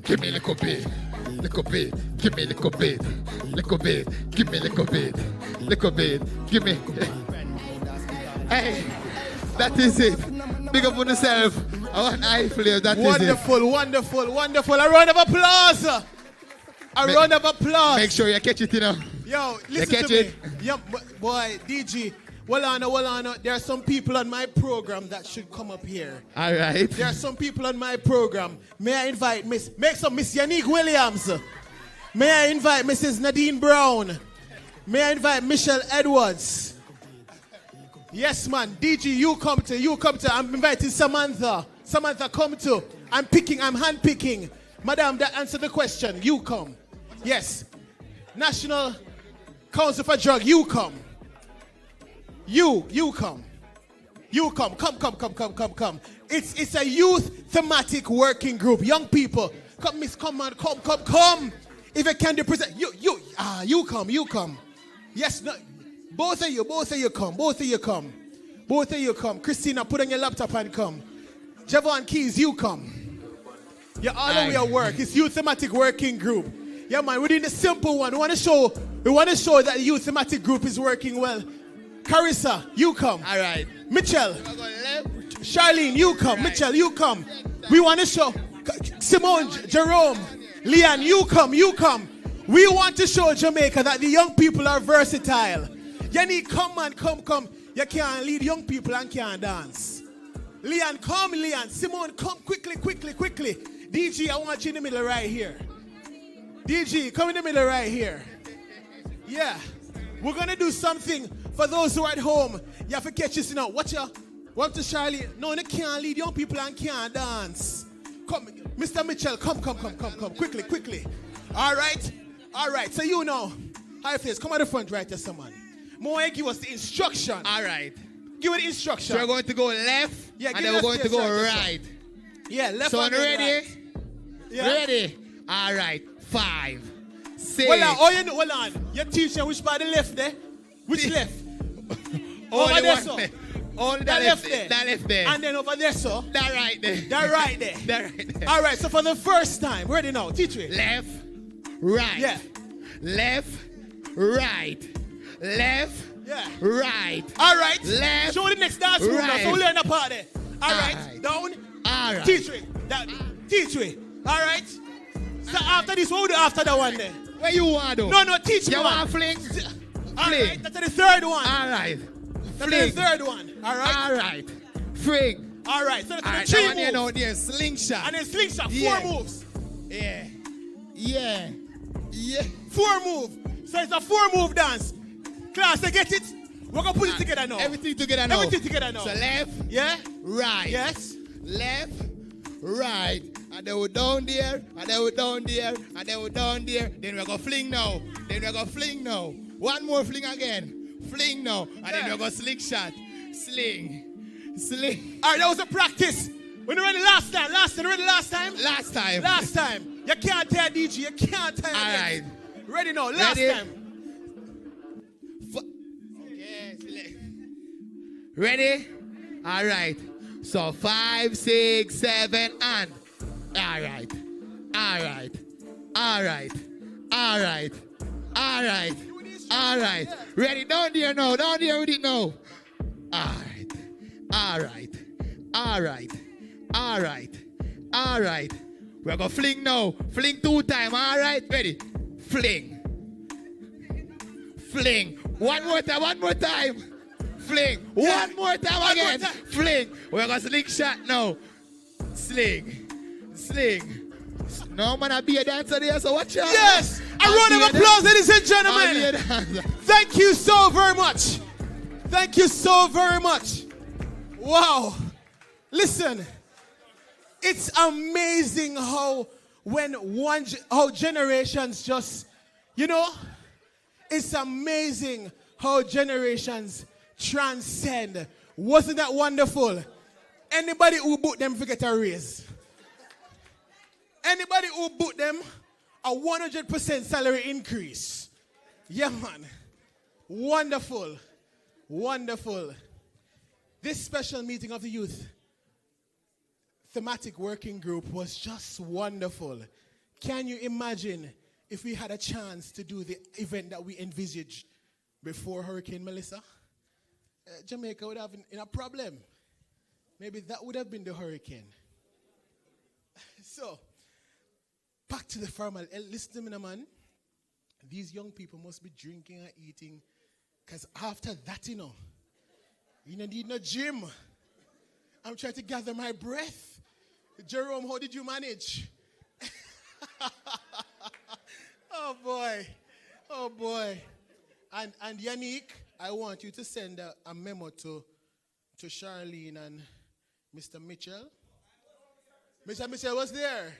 [SPEAKER 12] Give me a little bit. Little bit. Give me a little bit. Little bit. Give me a little bit. Little bit. Give me. Hey, that is it. Big up on yourself. I want eye flavor. That
[SPEAKER 1] wonderful, is it. Wonderful. A round of applause. A round of applause.
[SPEAKER 12] Make sure you catch it, you know.
[SPEAKER 1] Yo, listen to me. Yo, boy, DG. Hold on. There are some people on my program that should come up here.
[SPEAKER 12] All right.
[SPEAKER 1] There are some people on my program. May I invite Miss Yannick Williams? May I invite Mrs. Nadine Brown? May I invite Michelle Edwards? Yes, man. DG, you come to. I'm inviting Samantha. Samantha, come to. I'm handpicking. Madam, that answer the question. You come. Yes. National Council for Drug, you come. You come. You come. Come. It's a youth thematic working group. Young people, come, miss, come on, come. If you can represent, you come. Yes, no, both of you come. Christina, put on your laptop and come. Javon Keys, you come. You're all over your work. It's youth thematic working group. Yeah, man, we're doing the simple one. We want to show that the youth thematic group is working well. Carissa, you come.
[SPEAKER 12] All right.
[SPEAKER 1] Mitchell. Charlene, you come. Right. Mitchell, you come. We want to show Simone, Jerome, Leanne, you come. We want to show Jamaica that the young people are versatile. You need come. You can't lead young people and can't dance. Leanne, come, Leanne. Simone, come quickly. DG, I want you in the middle right here. DG, come in the middle right here. Yeah. We're going to do something for those who are at home. You have to catch this now. Watch out. What to Charlie? No, they can't lead young people and can't dance. Come, Mr. Mitchell, come. Quickly. All right. So you know. High face, come at the front right there, someone. Moe, give us the instruction.
[SPEAKER 12] All right.
[SPEAKER 1] Give it the instruction.
[SPEAKER 12] So we're going to go left, and then we're going to go right.
[SPEAKER 1] Yeah, left
[SPEAKER 12] so
[SPEAKER 1] and
[SPEAKER 12] ready?
[SPEAKER 1] Right. Yeah.
[SPEAKER 12] Ready? All right. 5, 6.
[SPEAKER 1] Hold on. Your teacher, which part the left there? Which left? Over there, so.
[SPEAKER 12] Only that left there. That left there.
[SPEAKER 1] And then over there, so.
[SPEAKER 12] That right there.
[SPEAKER 1] That right there.
[SPEAKER 12] That right there.
[SPEAKER 1] All right, so for the first time, ready now, teach me.
[SPEAKER 12] Left, right.
[SPEAKER 1] Yeah.
[SPEAKER 12] Left, right. Left,
[SPEAKER 1] yeah.
[SPEAKER 12] Right.
[SPEAKER 1] All right.
[SPEAKER 12] Left.
[SPEAKER 1] Show the next dance move
[SPEAKER 12] right.
[SPEAKER 1] now, so we learn the part there. All right. Down.
[SPEAKER 12] All right.
[SPEAKER 1] Teach me. Teach me. All right. So after this, what we do after that one then?
[SPEAKER 12] Where you want to?
[SPEAKER 1] No, teach me.
[SPEAKER 12] You want fling?
[SPEAKER 1] All right. That's the third one.
[SPEAKER 12] All right.
[SPEAKER 1] That's the third one. All right.
[SPEAKER 12] All right. Fling.
[SPEAKER 1] All right. So that's
[SPEAKER 12] the
[SPEAKER 1] 3 moves.
[SPEAKER 12] You know, there's slingshot.
[SPEAKER 1] And then slingshot.
[SPEAKER 12] Yeah.
[SPEAKER 1] 4 moves.
[SPEAKER 12] Yeah.
[SPEAKER 1] 4 moves. So it's a 4 move dance. Class, I get it? We're going to put it together now.
[SPEAKER 12] Everything together now. So left.
[SPEAKER 1] Yeah.
[SPEAKER 12] Right.
[SPEAKER 1] Yes.
[SPEAKER 12] Left. Right. And then we're down there. And then we're down there. And then we're down there. Then we're going to fling now. One more fling again. Fling now. And then we're going to sling shot. Sling.
[SPEAKER 1] All right, that was a practice. When you ready last time? Last time. You can't tell DG. You can't tell.
[SPEAKER 12] All right.
[SPEAKER 1] Ready now. Last time.
[SPEAKER 12] Ready? All right. So 5, 6, 7, and. All right. Ready? Down there now. Down there with it now. All right. We're going to fling now. Fling 2 times. All right. Ready? Fling. One more time. Fling. One more time again. Fling. We're going to sling shot now. Sling. No man, I'll be a dancer there, so watch out.
[SPEAKER 1] Yes. A round of applause, ladies and gentlemen. Thank you so very much. Wow. Listen. It's amazing how generations just, it's amazing how generations transcend. Wasn't that wonderful? Anybody who booked them forget a raise. Anybody who booked them a 100% salary increase. Yeah, man. Wonderful. This special meeting of the youth thematic working group was just wonderful. Can you imagine if we had a chance to do the event that we envisaged before Hurricane Melissa? Jamaica would have been in a problem. Maybe that would have been the hurricane. So, back to the formal. Listen to me, man. These young people must be drinking and eating, because after that, you don't need no gym. I'm trying to gather my breath. Jerome, how did you manage? Oh boy. And Yannick, I want you to send a memo to Charlene and Mr. Mitchell. Mr. Mitchell was there.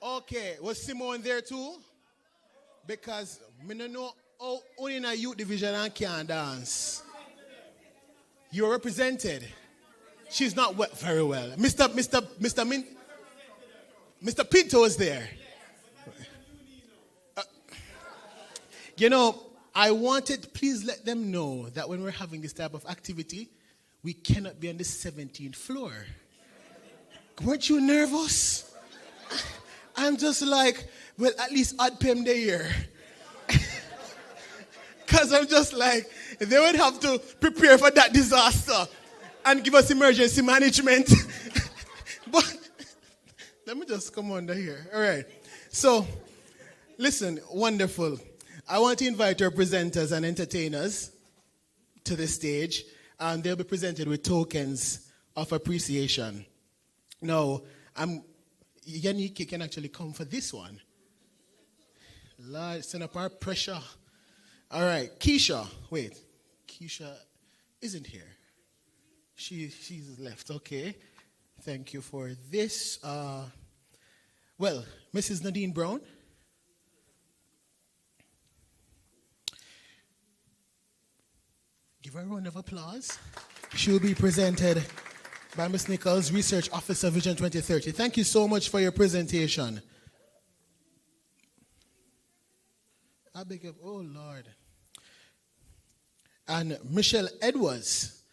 [SPEAKER 1] Okay, was Simone there too? Because me no know only in a youth division and can dance. You're represented. She's not very well. Mr. Pinto is there. You know, I wanted, please let them know that when we're having this type of activity, we cannot be on the 17th floor. Weren't you nervous? I'm just like, well, at least Odd Pem there. Because I'm just like, they would have to prepare for that disaster and give us emergency management. But let me just come under here. All right. So, listen, wonderful. I want to invite our presenters and entertainers to the stage, and they'll be presented with tokens of appreciation. Now, Yannick can actually come for this one. Lord, send up our pressure. All right, Keisha. Wait, Keisha isn't here. She's left. Okay. Thank you for this. Well, Mrs. Nadine Brown. Give her a round of applause. She will be presented by Ms. Nichols, Research Officer, Vision 2030. Thank you so much for your presentation. I beg you, oh Lord. And Michelle Edwards.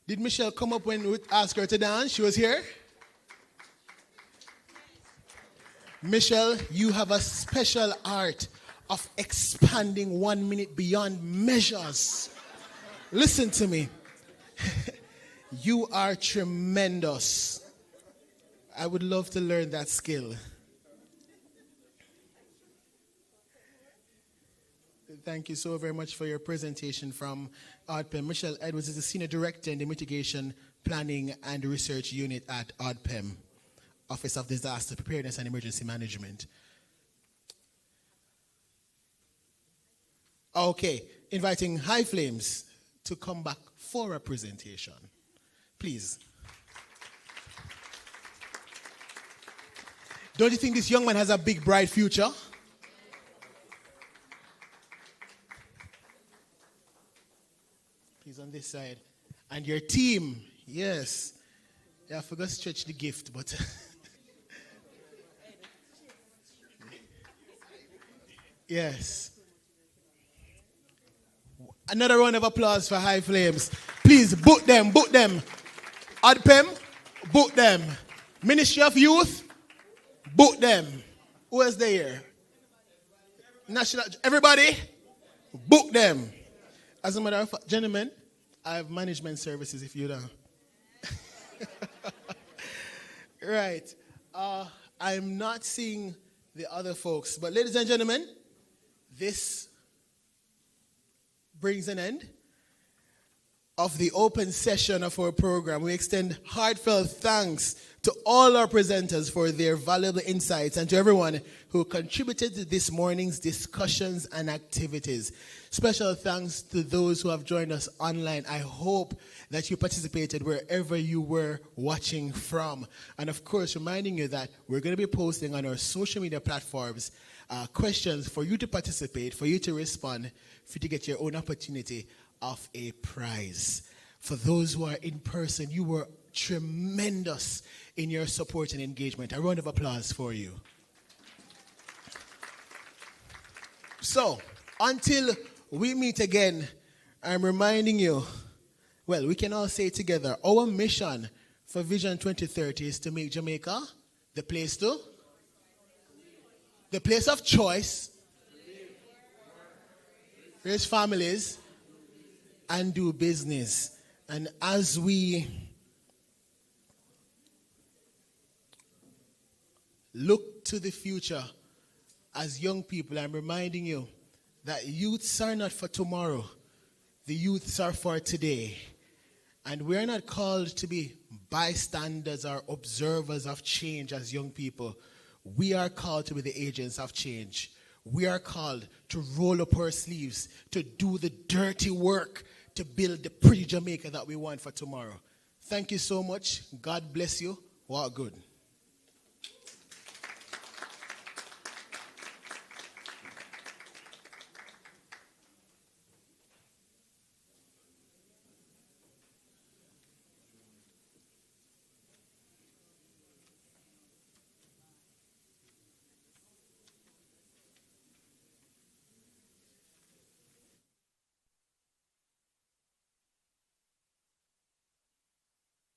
[SPEAKER 1] Did Michelle come up when we asked her to dance? She was here? Michelle, you have a special art of expanding 1 minute beyond measures. Listen to me. You are tremendous. I would love to learn that skill. Thank you so very much for your presentation from ODPEM. Michelle Edwards is the Senior Director in the Mitigation, Planning and Research Unit at ODPEM, Office of Disaster Preparedness and Emergency Management. Okay, inviting High Flames to come back for a presentation. Please. Don't you think this young man has a big, bright future? Please, on this side. And your team, yes. Yeah, I forgot to stretch the gift, but... yes. Another round of applause for High Flames. Please, book them, book them. ODPEM, book them. Ministry of Youth, book them. Who is there? National, everybody, book them. As a matter of fact, gentlemen, I have management services if you don't. Right. I'm not seeing the other folks, but ladies and gentlemen, this brings an end of the open session of our program. We extend heartfelt thanks to all our presenters for their valuable insights and to everyone who contributed to this morning's discussions and activities. Special thanks to those who have joined us online. I hope that you participated wherever you were watching from. And of course, reminding you that we're going to be posting on our social media platforms questions for you to participate, for you to respond, for you to get your own opportunity of a prize. For those who are in person, you were tremendous in your support and engagement. A round of applause for you. So, until we meet again, I'm reminding you, well, we can all say together, our mission for Vision 2030 is to make Jamaica the place of choice, raise families, and do business. And as we look to the future as young people, I'm reminding you that youths are not for tomorrow. The youths are for today. And we're not called to be bystanders or observers of change as young people. We are called to be the agents of change. We are called to roll up our sleeves, to do the dirty work, to build the pretty Jamaica that we want for tomorrow. Thank you so much. God bless you. Walk good.